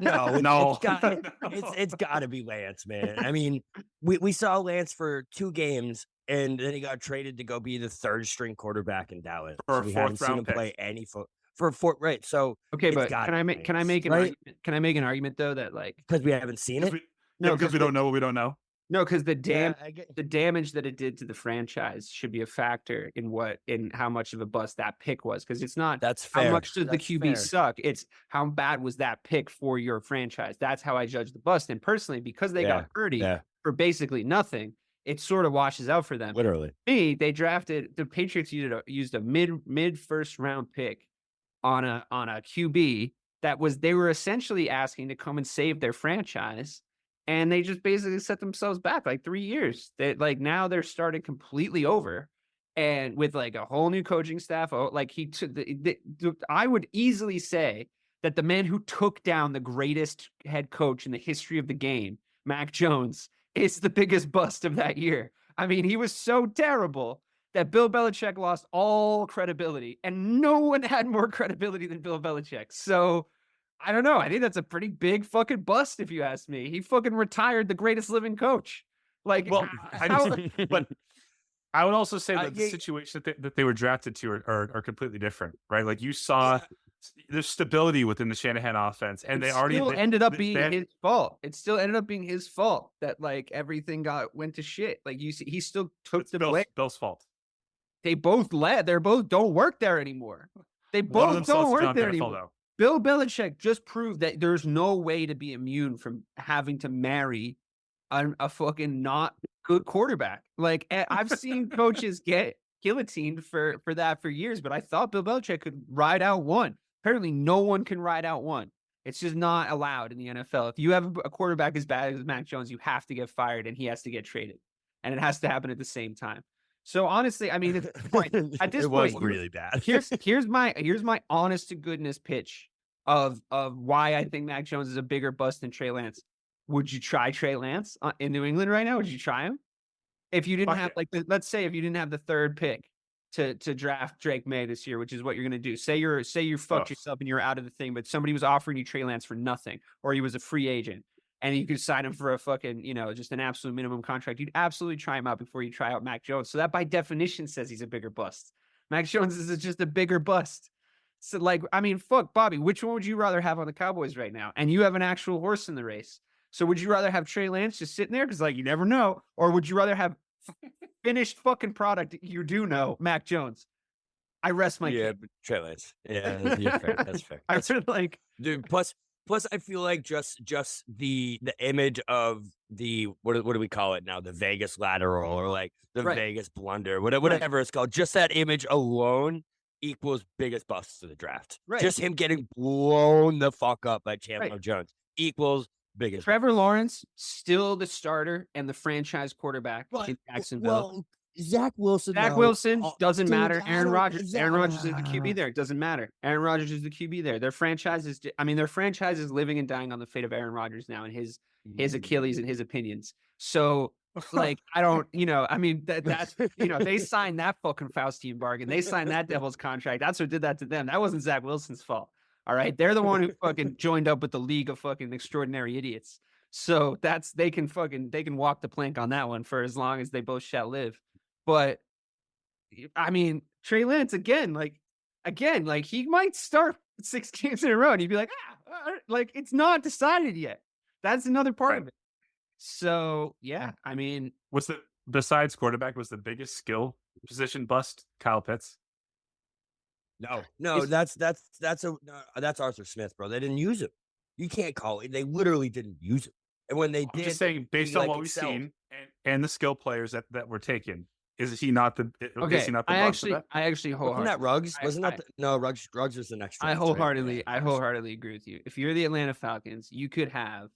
to be Lance, man. I mean, we saw Lance for 2 games. And then he got traded to go be the 3rd string quarterback in Dallas. For we 4th haven't seen him play any for a 4th, right? So okay, but can I make an argument? Can I make an argument though that like because we haven't seen it? Because we don't know what we don't know. No, because the damage that it did to the franchise should be a factor in how much of a bust that pick was. Because it's not that's fair. How much does the QB suck? It's how bad was that pick for your franchise? That's how I judge the bust. And personally, because they got Purdy for basically nothing, it sort of washes out for them. Literally. They drafted the Patriots used a mid first round pick on a QB they were essentially asking to come and save their franchise, and they just basically set themselves back like 3 years. Now they're starting completely over, and with like a whole new coaching staff. Like he took I would easily say that the man who took down the greatest head coach in the history of the game, Mac Jones, is the biggest bust of that year. I mean, he was so terrible that Bill Belichick lost all credibility, and no one had more credibility than Bill Belichick. So I don't know. I think that's a pretty big fucking bust, if you ask me. He fucking retired the greatest living coach. Like, well, but I would also say that the situation that they were drafted to are completely different, right? Like you saw. There's stability within the Shanahan offense, and they ended up being his fault. It still ended up being his fault that like everything went to shit. Like you see, he still took the blame. Bill's fault. They both They're both don't work there anymore. They both don't work there anymore. Bill Belichick just proved that there's no way to be immune from having to marry a fucking not good quarterback. Like I've seen coaches get guillotined for that for years, but I thought Bill Belichick could ride out one. Apparently, no one can ride out one. It's just not allowed in the NFL. If you have a quarterback as bad as Mac Jones, you have to get fired and he has to get traded. And it has to happen at the same time. So honestly, I mean, at this point, it was really bad. here's my honest to goodness pitch of why I think Mac Jones is a bigger bust than Trey Lance. Would you try Trey Lance in New England right now? Would you try him? If you didn't let's say if you didn't have the 3rd pick to draft Drake May this year, which is what you're going to do. Say you fucked yourself and you're out of the thing, but somebody was offering you Trey Lance for nothing, or he was a free agent and you could sign him for a fucking, just an absolute minimum contract. You'd absolutely try him out before you try out Mac Jones. So that by definition says he's a bigger bust. Mac Jones is just a bigger bust. So fuck Bobby, which one would you rather have on the Cowboys right now? And you have an actual horse in the race. So would you rather have Trey Lance just sitting there? Because like you never know. Or would you rather have finished fucking product you do know, Mac Jones? I rest my case. but Trey Lance. Yeah, you're fair. That's fair. I That's would like dude. Plus, I feel like just the image of the what do we call it now? The Vegas lateral or like the Right. Vegas blunder, whatever it's called. Just that image alone equals biggest busts of the draft. Right. Just him getting blown the fuck up by Chandler Jones equals biggest. Trevor Lawrence still the starter and the franchise quarterback in Jacksonville. Well, Zach Wilson. Zach though, Wilson doesn't dude, matter. I Aaron don't- Rodgers. Aaron Rodgers is the QB there. It doesn't matter. Aaron Rodgers is the QB there. Their franchise is. I mean, their franchise is living and dying on the fate of Aaron Rodgers now and his Achilles and his opinions. So, like, I don't. I mean, that's they signed that fucking Faustian bargain. They signed that devil's contract. That's what did that to them. That wasn't Zach Wilson's fault. All right, they're the one who fucking joined up with the league of fucking extraordinary idiots. So they can walk the plank on that one for as long as they both shall live. But I mean, Trey Lance again, he might start 6 games in a row, and you'd be like, like it's not decided yet. That's another part of it. So yeah, I mean, besides quarterback was the biggest skill position bust Kyle Pitts? No, that's Arthur Smith, bro. They didn't use him. You can't call it. They literally didn't use him. And when they I'm did, just saying, based on what we've excelled. seen and the skill players that were taken, is he not the? okay. Is he not the I bust of actually Wasn't wholeheartedly. that Ruggs? Wasn't that Ruggs was the next? I draft, right? wholeheartedly Yeah. agree with you. If you're the Atlanta Falcons, you could have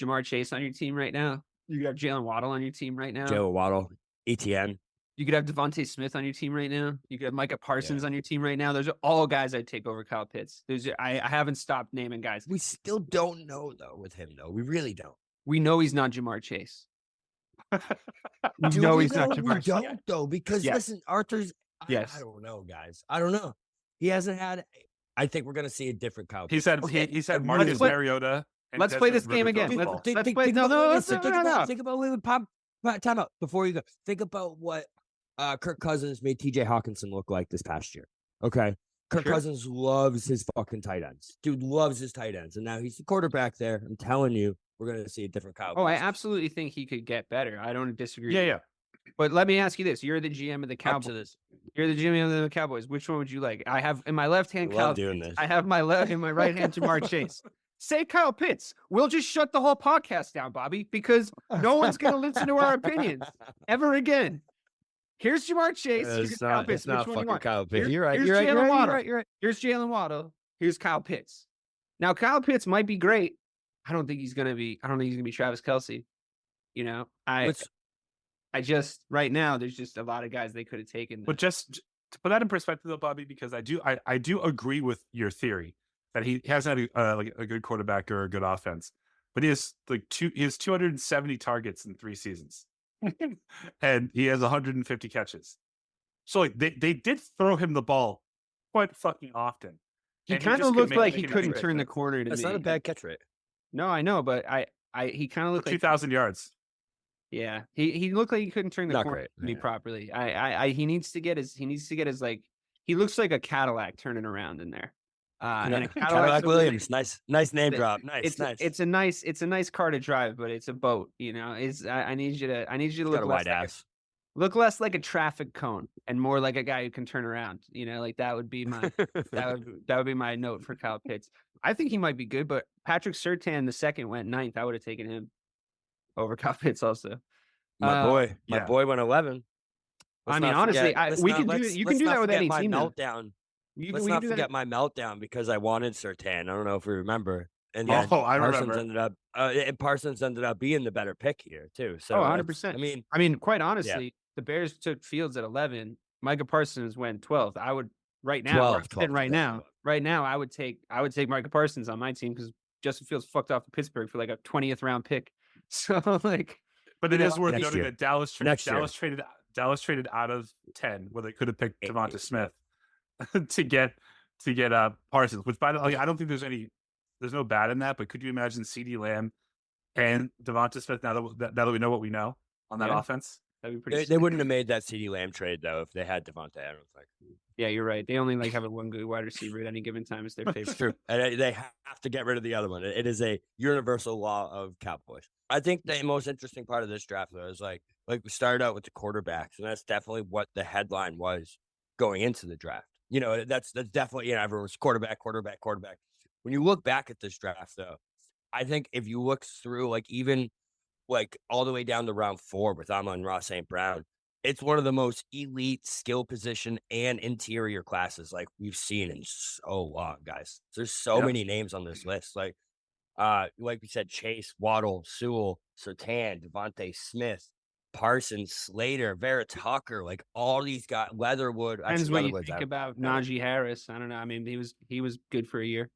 Jamar Chase on your team right now. You could have Jalen Waddle on your team right now. Joe Waddle, ETN. You could have Devontae Smith on your team right now. You could have Micah Parsons on your team right now. Those are all guys I'd take over Kyle Pitts. I haven't stopped naming guys. We still don't know though with him though. We really don't. We know he's not Jamar Chase. We Do know we he's not though? Jamar We Chase. don't though because Yes. listen, Arthur's. Yes. I don't know, guys. I don't know. He hasn't had. I think we're gonna see a different Kyle. He's Pitts. had he's had Okay, Marcus play- Mariota. And let's play Desmond this game Ridder again. throw the Let's- ball. let's play- no, Think about wait, time out before you go. Think about what Kirk Cousins made TJ Hawkinson look like this past year. Okay. Kirk Cousins loves his fucking tight ends. Dude loves his tight ends. And now he's the quarterback there. I'm telling you, we're going to see a different Kyle. Oh, I Pitts. absolutely think he could get better. I don't disagree. Yeah. But let me ask you this: you're the GM of the Up Cowboys. to this. You're the GM of the Cowboys. Which one would you like? I have in my left hand I Kyle. love doing this. I have in my right hand Jamar Chase. Say Kyle Pitts. We'll just shut the whole podcast down, Bobby, because no one's going to listen to our opinions ever again. Here's Jamar Chase. Here's Kyle Pitts. It's not Which one you fucking want? Kyle Pitts. Here- You're right. here's You're right. Jalen You're Waddle. right. You're right. Here's Jalen Waddle. Here's Kyle Pitts. Now Kyle Pitts might be great. I don't think he's gonna be Travis Kelce. I just right now there's just a lot of guys they could have taken. But just to put that in perspective, though, Bobby, because I do agree with your theory that he hasn't had a good quarterback or a good offense, but he has 270 targets in 3 seasons, and he has 150 catches. So like they did throw him the ball quite fucking often. He and kind just of looked couldn't like make he an couldn't impact. turn the corner to That's me. not a bad catch rate. No, I know, but he kind of looked like 2,000 yards. yeah. He looked like he couldn't turn the Not corner great, to me yeah. properly. He needs to get his like he looks like a Cadillac turning around in there. And a Cadillac Cadillac's Williams. Nice name it- drop. Nice. it's a nice car to drive, but it's a boat. I need you to Got look a less wide ass. look less like a traffic cone and more like a guy who can turn around. Like that would be my that would be my note for Kyle Pitts. I think he might be good, but Patrick Surtain the second went 9th. I would have taken him over Kyle Pitts also. My boy yeah. went 11. I mean, honestly, you can do that with any team. though. Meltdown. You Let's we not can do that- forget my meltdown because I wanted Surtain. I don't know if we remember. And then I Parsons remember. Parsons ended up being the better pick here too. So Oh, that's- 100%. I mean, quite honestly, the Bears took Fields at 11. Micah Parsons went 12th. I would right now. 12, Right now, I would take Micah Parsons on my team because Justin Fields fucked off to Pittsburgh for like a 20th round pick. So like, But it is worth Next noting year. that Dallas Next year. traded out of 10 where they could have picked Devonta Smith to get Parsons. Which by the way, I don't think there's no bad in that. But could you imagine CeeDee Lamb and Devonta Smith now that we know what we know on that Yeah. offense? That'd be pretty. They sick. wouldn't have made that CeeDee Lamb trade though if they had Devontae. I don't think. Yeah, you're right. They only have one good wide receiver at any given time as their It's favorite. true. And they have to get rid of the other one. It is a universal law of Cowboys. I think the most interesting part of this draft, though, is like we started out with the quarterbacks, and that's definitely what the headline was going into the draft. That's definitely, everyone's quarterback. When you look back at this draft, though, I think if you look through, even all the way down to round 4 with Amon-Ra St. Brown, it's one of the most elite skill position and interior classes we've seen in so long, guys. There's so many names on this list. Like we said, Chase, Waddle, Sewell, Surtain, Devontae Smith, Parsons, Slater, Vera Tucker, all these guys, Leatherwood. Depends what you think about Najee Harris. I don't know. I mean, he was good for a year.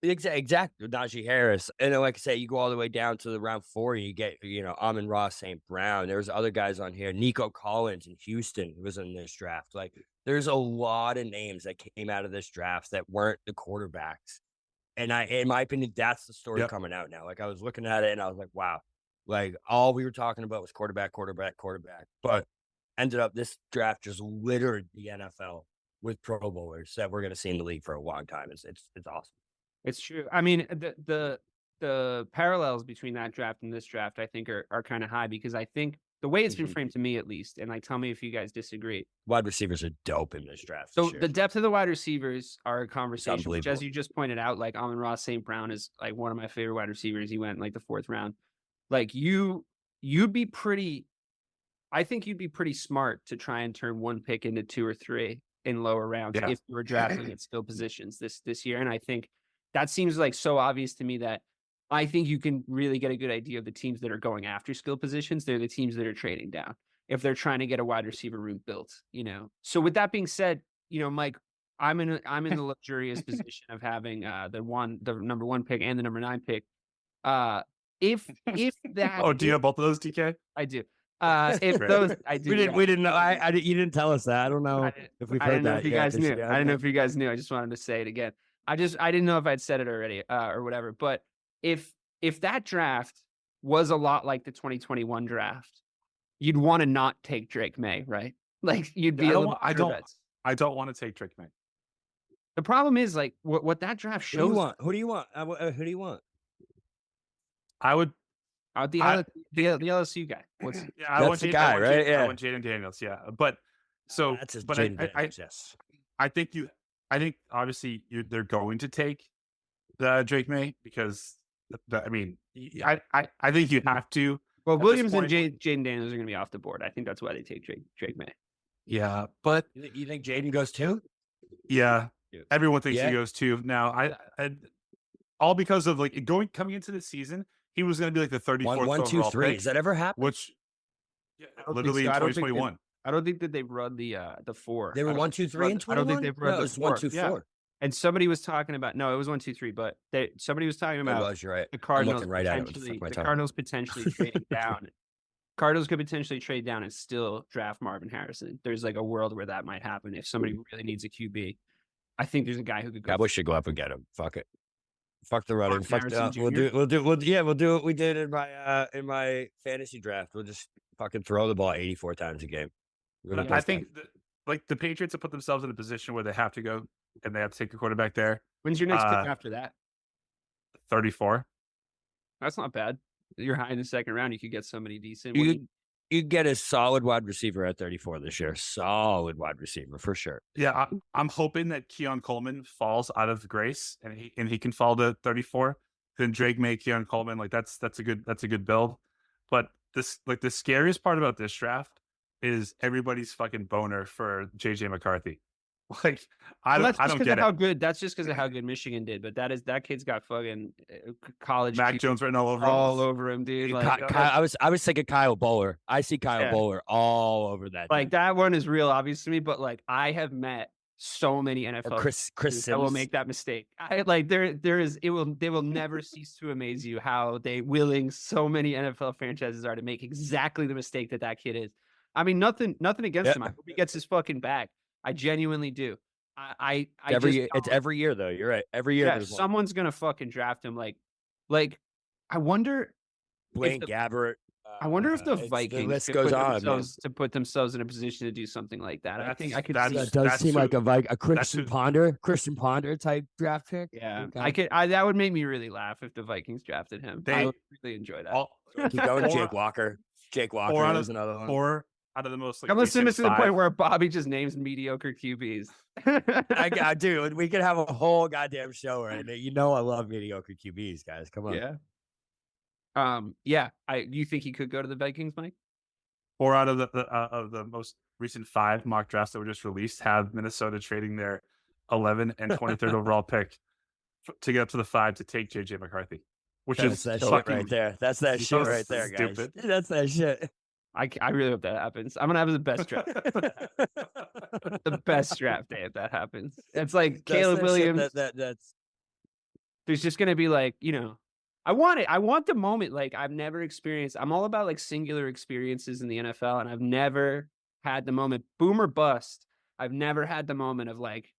Exactly, Najee Harris. And then, like I say, you go all the way down to the round 4, you get, Amon-Ra St. Brown. There's other guys on here. Nico Collins in Houston was in this draft. There's a lot of names that came out of this draft that weren't the quarterbacks. And in my opinion, that's the story coming out now. I was looking at it and I was like, wow. All we were talking about was quarterback. But ended up this draft just littered the NFL with Pro Bowlers that we're going to see in the league for a long time. It's awesome. It's true. I mean, the parallels between that draft and this draft, I think, are kind of high because I think the way it's been framed to me, at least, and tell me if you guys disagree. Wide receivers are dope in this draft. So the depth of the wide receivers are a conversation, which, as unbelievable. you just pointed out, Amon-Ra St. Brown is one of my favorite wide receivers. He went the 4th round. You'd be pretty. I think you'd be pretty smart to try and turn one pick into 2 or 3 in lower rounds if you were drafting at skill positions this year. And I think that seems so obvious to me that I think you can really get a good idea of the teams that are going after skill positions. They're the teams that are trading down if they're trying to get a wide receiver room built, So with that being said, Mike, I'm in the luxurious position of having the number 1 pick and the number 9 pick. If that do you have both of those, DK? I do. If those I do. We didn't know. You didn't tell us that. I don't know if we've heard that. If you guys knew. I didn't know if you guys knew. I just wanted to say it again. I didn't know if I'd said it already or whatever. But if that draft was a lot like the 2021 draft, you'd want to not take Drake May, right? You'd be. I don't want to take Drake May. The problem is what that draft shows. Who do you want? Who do you want? I would. The LSU guy. That's the guy, right? I want Jaden Daniels. Yeah, but so that's just but yes. I think obviously they're going to take the Drake May because I think you have to. Well, Williams and Jaden Daniels are going to be off the board. I think that's why they take Drake May. Yeah, but you think Jaden goes too? Yeah, everyone thinks he goes too. Now, I all because of coming into the season, he was going to be the 34th 1, 2, 3. Has that ever happened? Which literally in 2021. I don't think that they've run the 4. They were 1, 2, 3 in 21. I don't think they've run it was 1, 2, 4. And somebody was talking about no, it was 1, 2, 3. But somebody was talking about you're right. The Cardinals the Cardinals potentially trading down. Cardinals could potentially trade down and still draft Marvin Harrison. There's a world where that might happen if somebody really needs a QB. I think there's a guy who could go. Cowboys should go up and get him. Fuck it. Fuck the running. Fuck we'll do what we did in my fantasy draft. We'll just fucking throw the ball 84 times a game. I think the Patriots have put themselves in a position where they have to go and they have to take a quarterback there. When's your next pick after that? 34. That's not bad. You're high in the 2nd round. You could get somebody decent. You get a solid wide receiver at 34 this year. Solid wide receiver for sure. Yeah, I'm hoping that Keon Coleman falls out of grace and he can fall to 34. Then Drake May, Keon Coleman, that's a good build. But this the scariest part about this draft is everybody's fucking boner for JJ McCarthy. I don't get how good. That's just because of how good Michigan did. But that kid's got fucking college. Mac Jones written all over him, dude. I was thinking Kyle Bowler. I see Kyle Bowler all over that. That one is real obvious to me. But I have met so many NFL Chris that will make that mistake. They will never cease to amaze you how willing so many NFL franchises are to make exactly the mistake that kid is. I mean, nothing against him. I hope he gets his fucking bag. I genuinely do. It's every year though. You're right. Every year, someone's gonna fucking draft him. I wonder. Blaine Gabbert, I wonder if the The Vikings list could goes put on, man. themselves in a position to do something like that. I think I could see. That does seem like a Christian Ponder type draft pick. Yeah, Okay. that would make me really laugh if the Vikings drafted him. I would really enjoy that. Keep going, Jake Walker. Jake Walker is another one. Four out of the most. Like, I'm assuming to the five. point where Bobby just names mediocre QBs. I do. We could have a whole goddamn show right now. You know I love mediocre QBs, guys. Come on. Yeah. Do you think he could go to the Vikings, Mike? 4 out of the most recent 5 mock drafts that were just released have Minnesota trading their 11 and 23rd overall pick to get up to the 5 to take JJ McCarthy, which That's is that shit right there. That's that so shit right there, guys. stupid. That's that shit. I really hope that happens. I'm gonna have the best draft. The best draft day if that happens. It's like Caleb Williams. That's There's just gonna be like, I want it. I want the moment like I've never experienced. I'm all about like singular experiences in the NFL, and I've never had the moment, boom or bust. I've never had the moment of like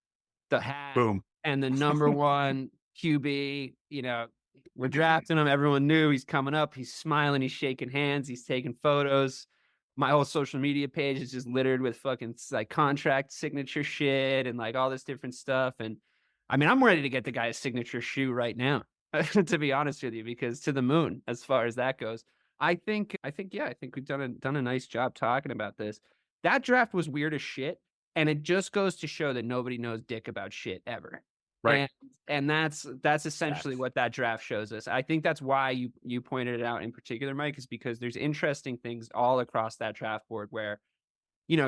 the hat boom and the number one QB. We're drafting him. Everyone knew he's coming up. He's smiling. He's shaking hands. He's taking photos. My whole social media page is just littered with fucking like contract signature shit and like all this different stuff. And I mean, I'm ready to get the guy a signature shoe right now, to be honest with you, because to the moon as far as that goes. I think we've done a nice job talking about this. That draft was weird as shit, and it just goes to show that nobody knows dick about shit ever. right. And that's essentially what that draft shows us. I think that's why you pointed it out in particular, Mike, is because there's interesting things all across that draft board where,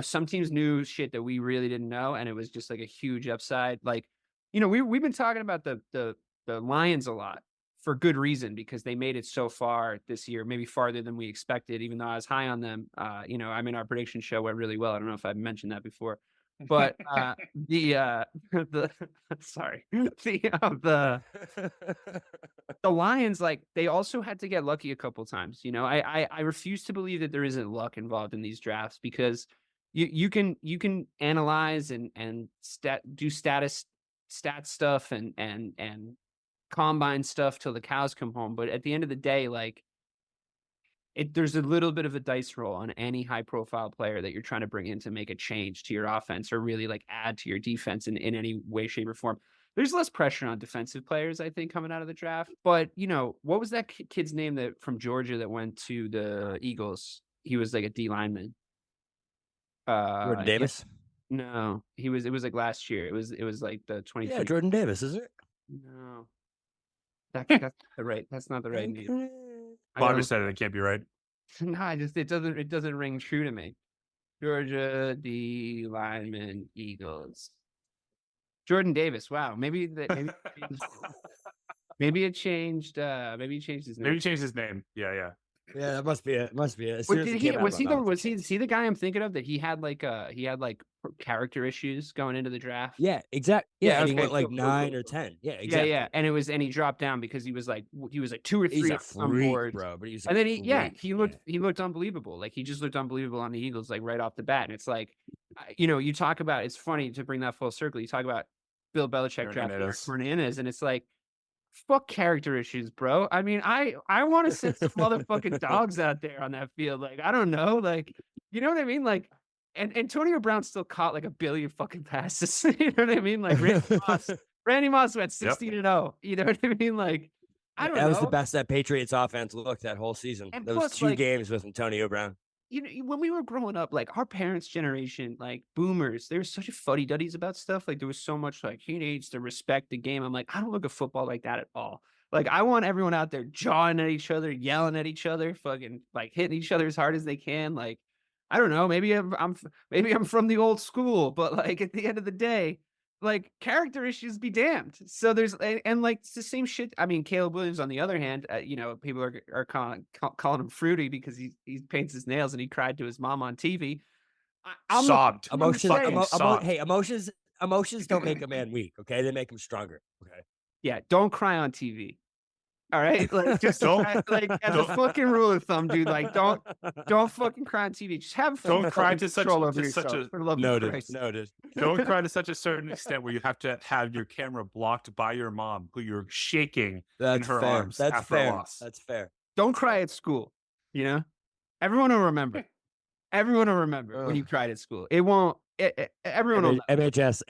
some teams knew shit that we really didn't know, and it was just like a huge upside. Like, we've been talking about the Lions a lot for good reason, because they made it so far this year, maybe farther than we expected, even though I was high on them. Our prediction show went really well. I don't know if I've mentioned that before. But the Lions, like, they also had to get lucky a couple times. I refuse to believe that there isn't luck involved in these drafts, because you can analyze and do stat stuff and combine stuff till the cows come home. But at the end of the day, like, there's a little bit of a dice roll on any high profile player that you're trying to bring in to make a change to your offense or really like add to your defense in any way, shape, or form. There's less pressure on defensive players, I think, coming out of the draft. But, what was that kid's name from Georgia that went to the Eagles? He was like a D lineman. Jordan Davis? No, it was like last year. It was like the 20. Yeah, Jordan Davis, is it? No. That's not the right name. Bobby said it can't be right. No, it doesn't ring true to me. Georgia D lineman Eagles. Jordan Davis. Wow, maybe it changed his name. Maybe he changed his name. Yeah. Yeah, that must be it. Was he the guy I'm thinking of that he had character issues going into the draft? Yeah, exactly. Yeah, okay. He went like 9 or 10. Yeah, exactly. Yeah. And he dropped down because he was like 2 or 3 He's a on freak, board, bro. But he's and then he looked unbelievable. Like, he just looked unbelievable on the Eagles, like, right off the bat. And it's like, you talk about, it's funny to bring that full circle. You talk about Bill Belichick drafting Hernandez, and it's like, fuck character issues, bro. I mean, I want to send some motherfucking dogs out there on that field. Like, I don't know, like, you know what I mean? Like, and Antonio Brown still caught like 1 billion fucking passes. You know what I mean? Like, Randy Moss went 16-0. You know what I mean? Like, I don't know. That was the best that Patriots offense looked that whole season. And those 2 games with Antonio Brown. When we were growing up, like, our parents' generation, like, boomers, they were such fuddy-duddies about stuff. Like, there was so much, like, he needs to respect the game. I'm like, I don't look at football like that at all. Like, I want everyone out there jawing at each other, yelling at each other, fucking, like, hitting each other as hard as they can. Like, I don't know, maybe I'm from the old school, but, like, at the end of the day, like, character issues be damned. So there's, and like, it's the same shit. I mean, Caleb Williams, on the other hand, people are calling him fruity because he paints his nails and he cried to his mom on TV. I'm sobbed. Emotions don't make a man weak. Okay, they make him stronger. Okay. Yeah, don't cry on TV. All right, like, just don't, like, as a fucking rule of thumb, dude. Like, don't fucking cry on TV. Just have don't cry to such a noted. Don't cry to such a certain extent where you have to have your camera blocked by your mom, who you're shaking in her arms. That's after fair. a loss. That's fair. Don't cry at school. Everyone will remember. Everyone will remember when you cried at school. It won't. Everyone will know. MHS.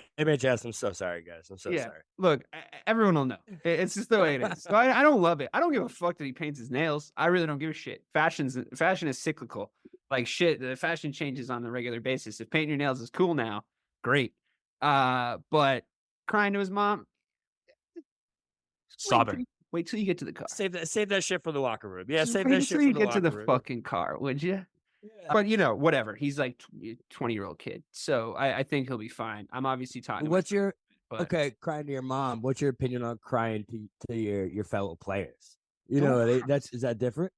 I'm so sorry, guys. I'm so sorry. Look, everyone will know. It's just the way it is. So I don't love it. I don't give a fuck that he paints his nails. I really don't give a shit. Fashion is cyclical. Like shit, the fashion changes on a regular basis. If painting your nails is cool now, great. But crying to his mom, Sobbing. Wait till you get to the car. Save that shit for the locker room. Yeah, save Wait that shit till for you the get locker to the room. fucking car, would you? Yeah. But whatever. He's like 20-year-old kid, so I think he'll be fine. I'm obviously talking. Okay, crying to your mom? What's your opinion on crying to your fellow players? Is that different?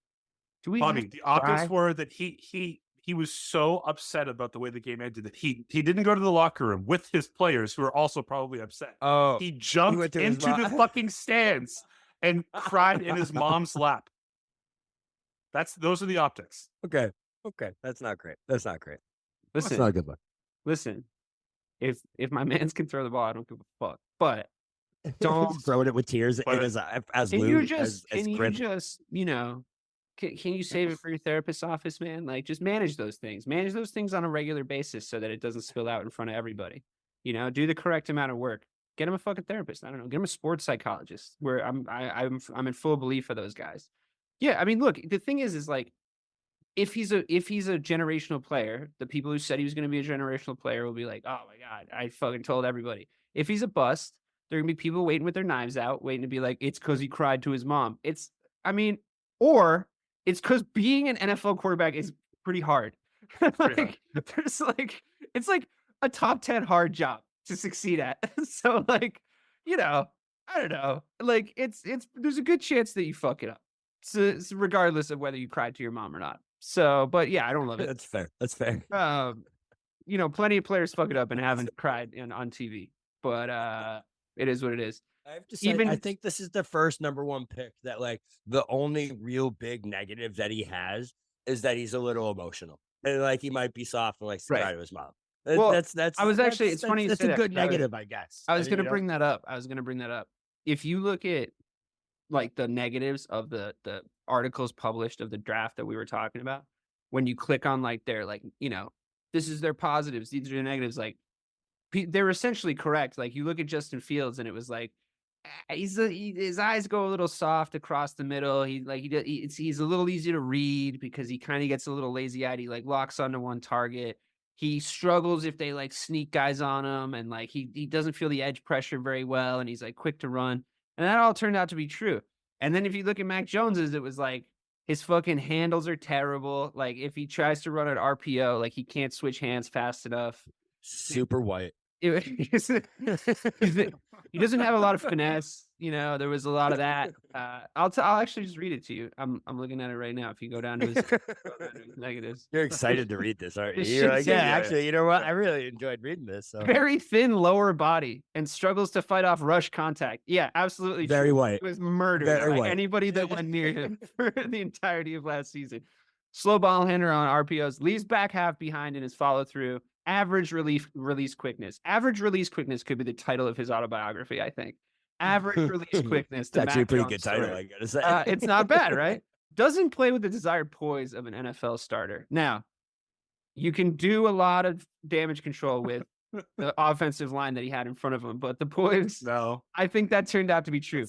Do we? Bobby, the optics were that he was so upset about the way the game ended that he didn't go to the locker room with his players who are also probably upset. Oh, he jumped into the fucking stands and cried in his mom's lap. Those are the optics. Okay, that's not great. Listen, that's not a good one. Listen, if my mans can throw the ball, I don't give a fuck. But don't throwing it with tears in his eye as can Lou, you just as can Grim. you just can you save it for your therapist's office, man? Like, just manage those things. Manage those things on a regular basis so that it doesn't spill out in front of everybody. Do the correct amount of work. Get him a fucking therapist. I don't know. Get him a sports psychologist. Where I'm in full belief of those guys. Yeah, I mean, look, the thing is like, if he's a generational player, the people who said he was going to be a generational player will be like, oh my God, I fucking told everybody. If he's a bust, there are going to be people waiting with their knives out, waiting to be like, it's because he cried to his mom. Or it's because being an NFL quarterback is pretty hard. It's like a top 10 hard job to succeed at. So I don't know. Like there's a good chance that you fuck it up. So it's regardless of whether you cried to your mom or not. So, but yeah, I don't love it. That's fair. Plenty of players fuck it up and haven't cried on TV, but it is what it is. I have to say, I think this is the first number one pick that like the only real big negative that he has is that he's a little emotional and like he might be soft and likes to cry to his mom. Well, it's funny. That's a good negative, I guess. I was going to bring that up. If you look at like the negatives of the articles published of the draft that we were talking about, when you click on like their like this is their positives, these are their negatives, like they're essentially correct. Like you look at Justin Fields and it was like his eyes go a little soft across the middle. He's a little easy to read because he kind of gets a little lazy-eyed. He like locks onto one target. He struggles if they like sneak guys on him, and like he doesn't feel the edge pressure very well, and he's like quick to run. And that all turned out to be true. And then if you look at Mac Jones's, it was like his fucking handles are terrible. Like if he tries to run an RPO, like he can't switch hands fast enough. Super white. He doesn't have a lot of finesse. There was a lot of that. I'll actually just read it to you. I'm looking at it right now. If you go down to his negatives, you're excited to read this, aren't you? You're like, actually, you know what? I really enjoyed reading this. So. Very thin lower body and struggles to fight off rush contact. Yeah, absolutely. Very white. It was murdered. Very white. Anybody that went near him for the entirety of last season. Slow ball handler on RPOs, leaves back half behind in his follow through. Average release quickness. Average release quickness could be the title of his autobiography, I think. Average release quickness. It's actually a pretty good title, I gotta say. It's not bad, right? Doesn't play with the desired poise of an NFL starter. Now, you can do a lot of damage control with the offensive line that he had in front of him, but the poise, no, I think that turned out to be true.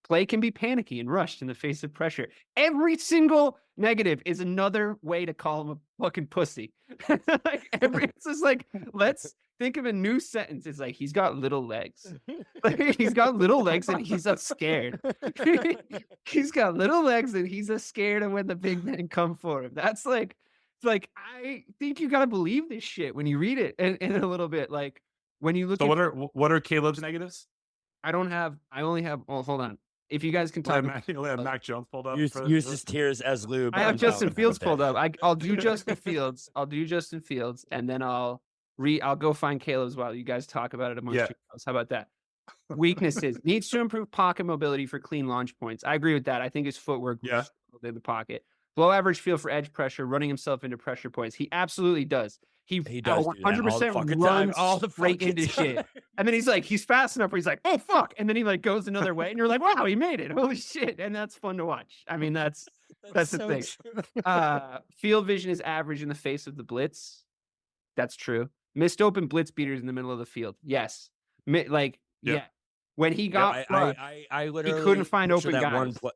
Play can be panicky and rushed in the face of pressure. Every single negative is another way to call him a fucking pussy. It's just like, let's think of a new sentence. It's like, he's got little legs. He's got little legs and he's scared. He's got little legs and he's scared of when the big men come for him. That's like, it's like, I think you got to believe this shit when you read it in a little bit. Like when you look at what are Caleb's negatives? I only have, well, hold on. If you guys can talk, Mac Jones pulled up. Use his tears as lube. I have Justin Fields pulled up. I'll do Justin Fields. And then I'll go find Caleb's while you guys talk about it amongst yourselves. How about that? Weaknesses: needs to improve pocket mobility for clean launch points. I agree with that. I think his footwork in the pocket. Below average feel for edge pressure, running himself into pressure points. He absolutely does. He does 100% runs all the right into shit. And then he's fast enough where he's like, oh, fuck. And then he like goes another way. And you're like, wow, he made it. Holy shit. And that's fun to watch. I mean, that's That's the so thing. true. Field vision is average in the face of the blitz. That's true. Missed open blitz beaters in the middle of the field. Yes. Yeah. When he got crushed, I he literally couldn't find picture open that guys. one play.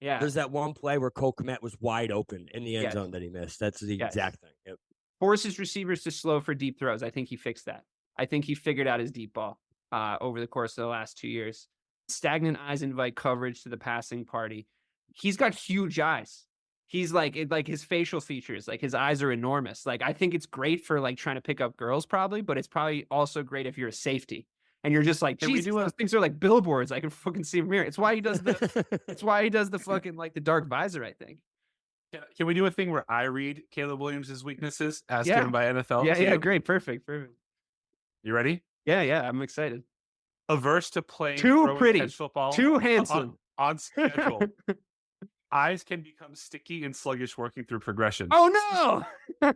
Yeah. There's that one play where Cole Kmet was wide open in the end Yes. zone that he missed. That's the Yes. exact thing. Yep. Forces receivers to slow for deep throws. I think he fixed that. I think he figured out his deep ball over the course of the last 2 years. Stagnant eyes invite coverage to the passing party. He's got huge eyes. He's like his facial features, like his eyes are enormous. Like I think it's great for like trying to pick up girls probably, but it's probably also great if you're a safety and you're just like, Jesus, those things are like billboards. I can fucking see them here. It's why he does the fucking like the dark visor, I think. Can we do a thing where I read Caleb Williams' weaknesses as given by NFL? Yeah, great. Perfect. You ready? Yeah, I'm excited. Averse to playing Too pretty, football, too handsome. on schedule. Eyes can become sticky and sluggish working through progression. Oh no!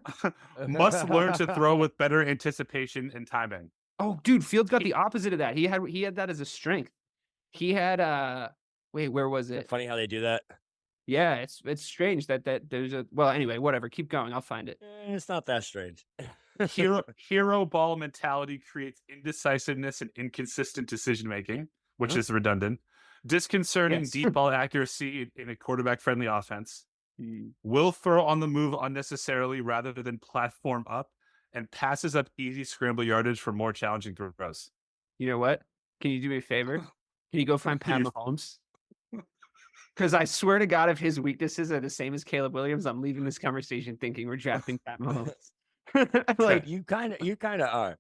Must learn to throw with better anticipation and timing. Oh, dude, Fields got the opposite of that. He had that as a strength. He had wait, where was it? Funny how they do that. Yeah, it's strange that there's a anyway, whatever. Keep going. I'll find it. It's not that strange. Hero ball mentality creates indecisiveness and inconsistent decision making, which is redundant. Disconcerting deep ball accuracy in a quarterback-friendly offense. Will throw on the move unnecessarily rather than platform up, and passes up easy scramble yardage for more challenging throws. You know what? Can you do me a favor? Can you go find Pat Mahomes? Because I swear to God, if his weaknesses are the same as Caleb Williams, I'm leaving this conversation thinking we're drafting Pat Mahomes. Like you kind of are.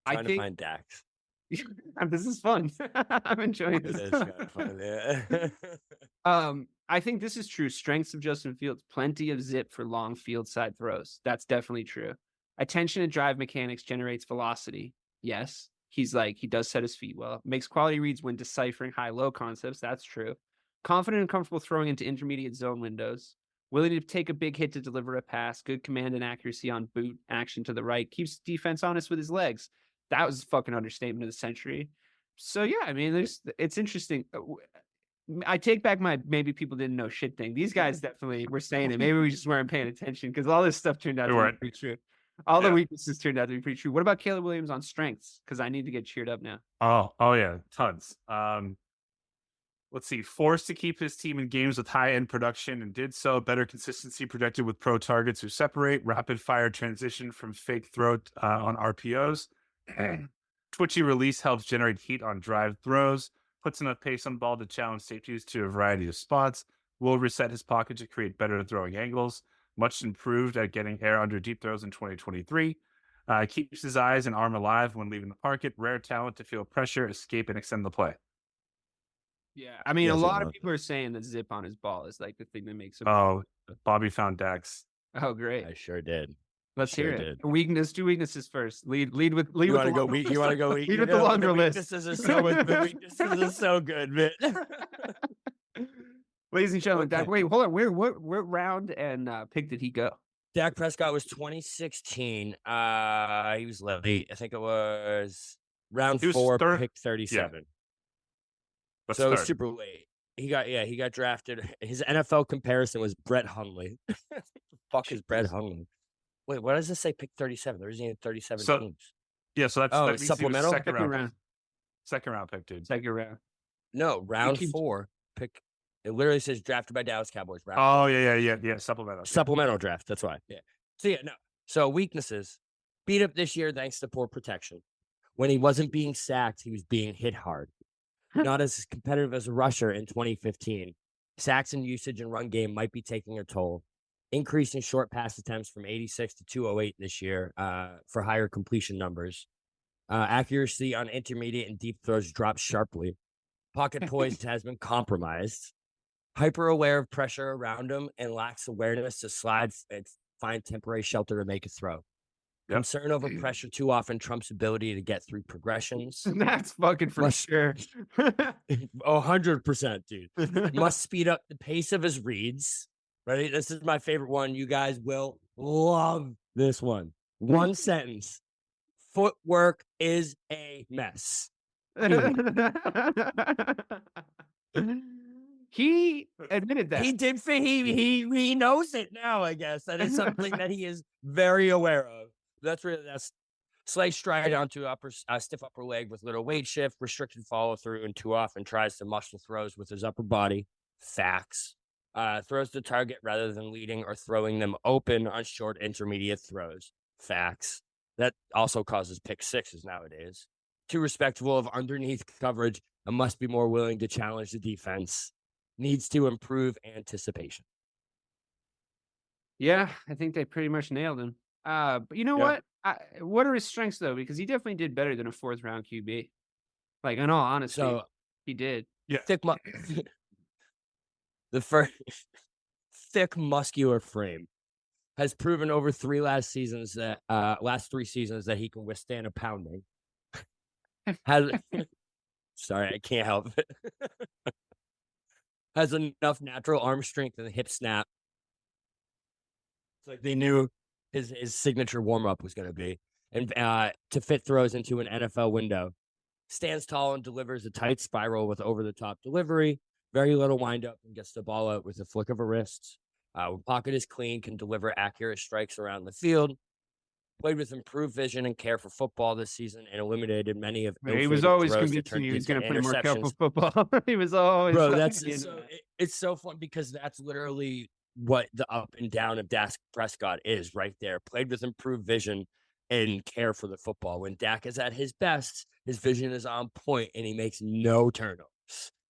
I Trying to find Dax. This is fun. I'm enjoying this. It is kind of fun, yeah. I think this is true. Strengths of Justin Fields, plenty of zip for long field side throws. That's definitely true. Attention to drive mechanics generates velocity. Yes. He does set his feet well. Makes quality reads when deciphering high-low concepts. That's true. Confident and comfortable throwing into intermediate zone windows. Willing to take a big hit to deliver a pass. Good command and accuracy on boot action to the right. Keeps defense honest with his legs. That was a fucking understatement of the century. So, yeah, I mean, it's interesting. I take back my maybe people didn't know shit thing. These guys definitely were saying it. Maybe we just weren't paying attention because all this stuff turned out to be pretty true. All the weaknesses turned out to be pretty true. What about Caleb Williams on strengths? Because I need to get cheered up now. Oh yeah, tons. Let's see. Forced to keep his team in games with high-end production and did so. Better consistency projected with pro targets who separate. Rapid-fire transition from fake throw on RPOs. Twitchy release helps generate heat on drive throws. Puts enough pace on the ball to challenge safeties to a variety of spots. Will reset his pocket to create better throwing angles. Much improved at getting air under deep throws in 2023. Keeps his eyes and arm alive when leaving the pocket. Rare talent to feel pressure, escape, and extend the play. Yeah, I mean, a lot of people are saying that zip on his ball is like the thing that makes him. Oh, Bobby found Dax. Oh, great! I sure did. Let's hear it. Two weaknesses first. Lead with. You want to go weak? You want to go weak? Lead with the longer list. Weaknesses are so good, man. Ladies and gentlemen, Dak. Wait, hold on. What round and pick did he go? Dak Prescott was 2016. He was late. I think it was round 4, pick 37. Yeah. So it was super late. He got drafted. His NFL comparison was Brett Hundley. Fuck is Brett Hundley? Wait, what does this say? Pick 37. There isn't even 37 teams. Yeah, so that's supplemental. Second round pick, dude. Second round. No, round 4 pick. It literally says drafted by Dallas Cowboys. Yeah. Supplemental draft. That's why. Yeah. So weaknesses. Beat up this year thanks to poor protection. When he wasn't being sacked, he was being hit hard. Not as competitive as a rusher in 2015. Sacks and usage and run game might be taking a toll. Increase in short pass attempts from 86 to 208 this year for higher completion numbers. Accuracy on intermediate and deep throws dropped sharply. Pocket poise has been compromised. Hyper aware of pressure around him and lacks awareness to slide and find temporary shelter to make a throw. Yep. Concern over pressure too often trumps ability to get through progressions. That's fucking for sure. 100%, dude. Must speed up the pace of his reads. Ready? This is my favorite one. You guys will love this one. One sentence. Footwork is a mess. He admitted that. He did. He knows it now. I guess that is something that he is very aware of. That's slight stride onto stiff upper leg with little weight shift, restricted follow through, and too often tries to muscle throws with his upper body. Facts. Throws the target rather than leading or throwing them open on short intermediate throws. Facts. That also causes pick sixes nowadays. Too respectful of underneath coverage and must be more willing to challenge the defense. Needs to improve anticipation. Yeah, I think they pretty much nailed him. But you know what? What are his strengths though? Because he definitely did better than a 4th round QB. Like in all honesty, he did. Yeah. The first thick muscular frame has proven over last 3 seasons that he can withstand a pounding. Sorry, I can't help it. Has enough natural arm strength and hip snap. It's like they knew his signature warm-up was going to be. And to fit throws into an NFL window. Stands tall and delivers a tight spiral with over-the-top delivery. Very little wind-up and gets the ball out with a flick of a wrist. Pocket is clean, can deliver accurate strikes around the field. Played with improved vision and care for football this season and eliminated many of. He was always convincing you he was going to play more careful football. He was always. Bro, it's so fun because that's literally what the up and down of Dak Prescott is right there. Played with improved vision and care for the football. When Dak is at his best, his vision is on point and he makes no turnovers.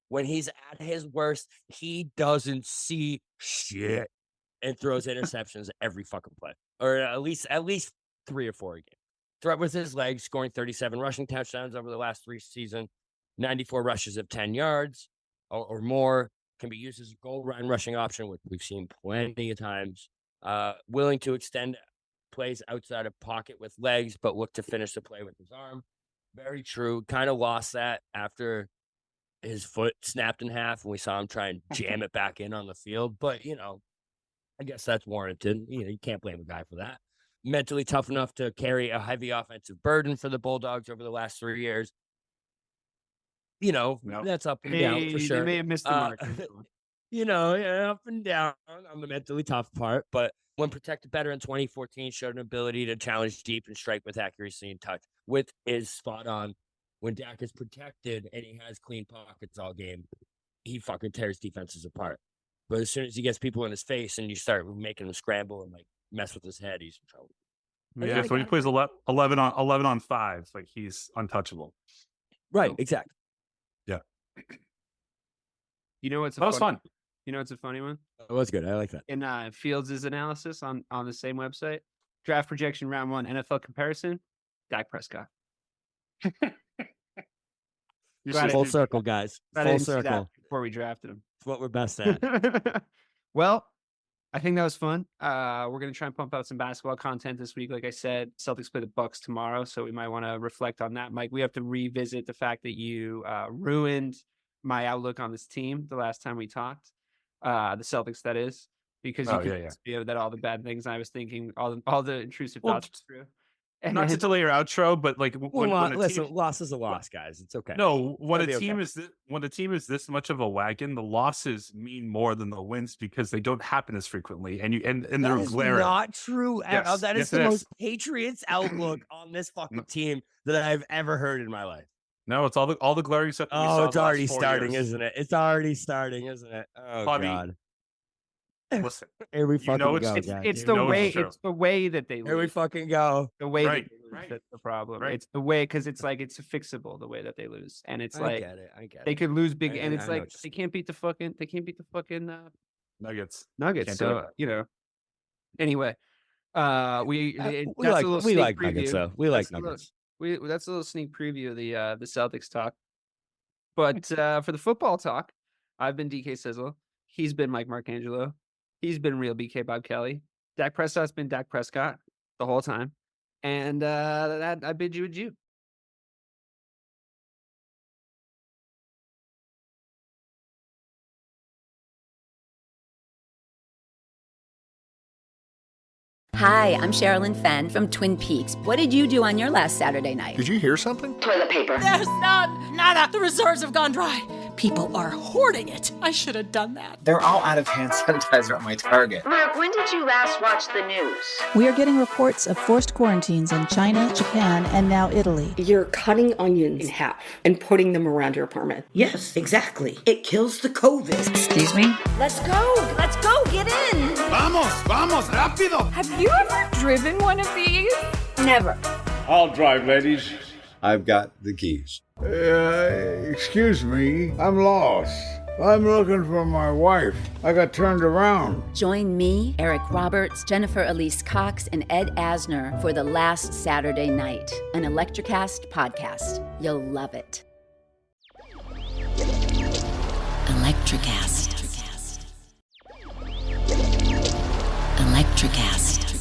When he's at his worst, he doesn't see shit and throws interceptions every fucking play, or at least 3 or 4 a game. Threat with his legs, scoring 37 rushing touchdowns over the last 3 seasons, 94 rushes of 10 yards or more. Can be used as a goal line rushing option, which we've seen plenty of times. Willing to extend plays outside of pocket with legs, but look to finish the play with his arm. Very true. Kind of lost that after his foot snapped in half and we saw him try and jam it back in on the field. But, I guess that's warranted. You can't blame a guy for that. Mentally tough enough to carry a heavy offensive burden for the Bulldogs over the last 3 years. That's up and down for sure. They may have missed the mark. Up and down on the mentally tough part. But when protected better in 2014, showed an ability to challenge deep and strike with accuracy and touch. With is spot on. When Dak is protected and he has clean pockets all game, he fucking tears defenses apart. But as soon as he gets people in his face and you start making him scramble and mess with his head, he's in trouble. Yeah, so when he plays 11 on 5, like he's untouchable. Right, exactly. Yeah. You know what's that was fun. You know what's a funny one? That was good. I like that. In Fields' analysis on the same website, draft projection round 1 NFL comparison, Dak Prescott. Full circle, guys. Full circle. Before we drafted him. It's what we're best at. Well, I think that was fun. We're going to try and pump out some basketball content this week. Like I said, Celtics play the Bucks tomorrow, so we might want to reflect on that. Mike, we have to revisit the fact that you ruined my outlook on this team the last time we talked. The Celtics, that is. Because you that all the bad things I was thinking, all the intrusive thoughts were true. Not to delay your outro, but like loss is a loss, guys. It's okay. No, when a team is this much of a wagon, the losses mean more than the wins because they don't happen as frequently, and they're glaring. Not true. Yes. That is the most Patriots outlook on this fucking team that I've ever heard in my life. No, it's all the glaring stuff. It's already starting, isn't it? It's already starting, isn't it? Oh Bobby, God. Listen, here we fucking go. It's the way. It's the way that they lose. Here we fucking go. The way that they lose, that's the problem. Right. It's the way because it's fixable the way that they lose, and it's I get it. They could lose big, and it's they can't beat the fucking Nuggets. So anyway, we like Nuggets though. We like Nuggets. That's a little sneak preview of the Celtics talk. But for the football talk, I've been DK Sizzle. He's been Mike Marcangelo. He's been real BK Bob Kelly. Dak Prescott's been Dak Prescott the whole time. And I bid you adieu. Hi, I'm Sherilyn Fenn from Twin Peaks. What did you do on your last Saturday night? Did you hear something? Toilet paper. There's none. Nada. The reserves have gone dry. People are hoarding it. I should have done that. They're all out of hand sanitizer at my Target. Mark, when did you last watch the news? We are getting reports of forced quarantines in China, Japan, and now Italy. You're cutting onions in half and putting them around your apartment. Yes, exactly. It kills the COVID. Excuse me? Let's go, get in. Vamos, rápido. Have you ever driven one of these? Never. I'll drive, ladies. I've got the keys. Excuse me, I'm lost. I'm looking for my wife. I got turned around. Join me, Eric Roberts, Jennifer Elise Cox, and Ed Asner for The Last Saturday Night, an Electricast podcast. You'll love it. Electricast. Electricast.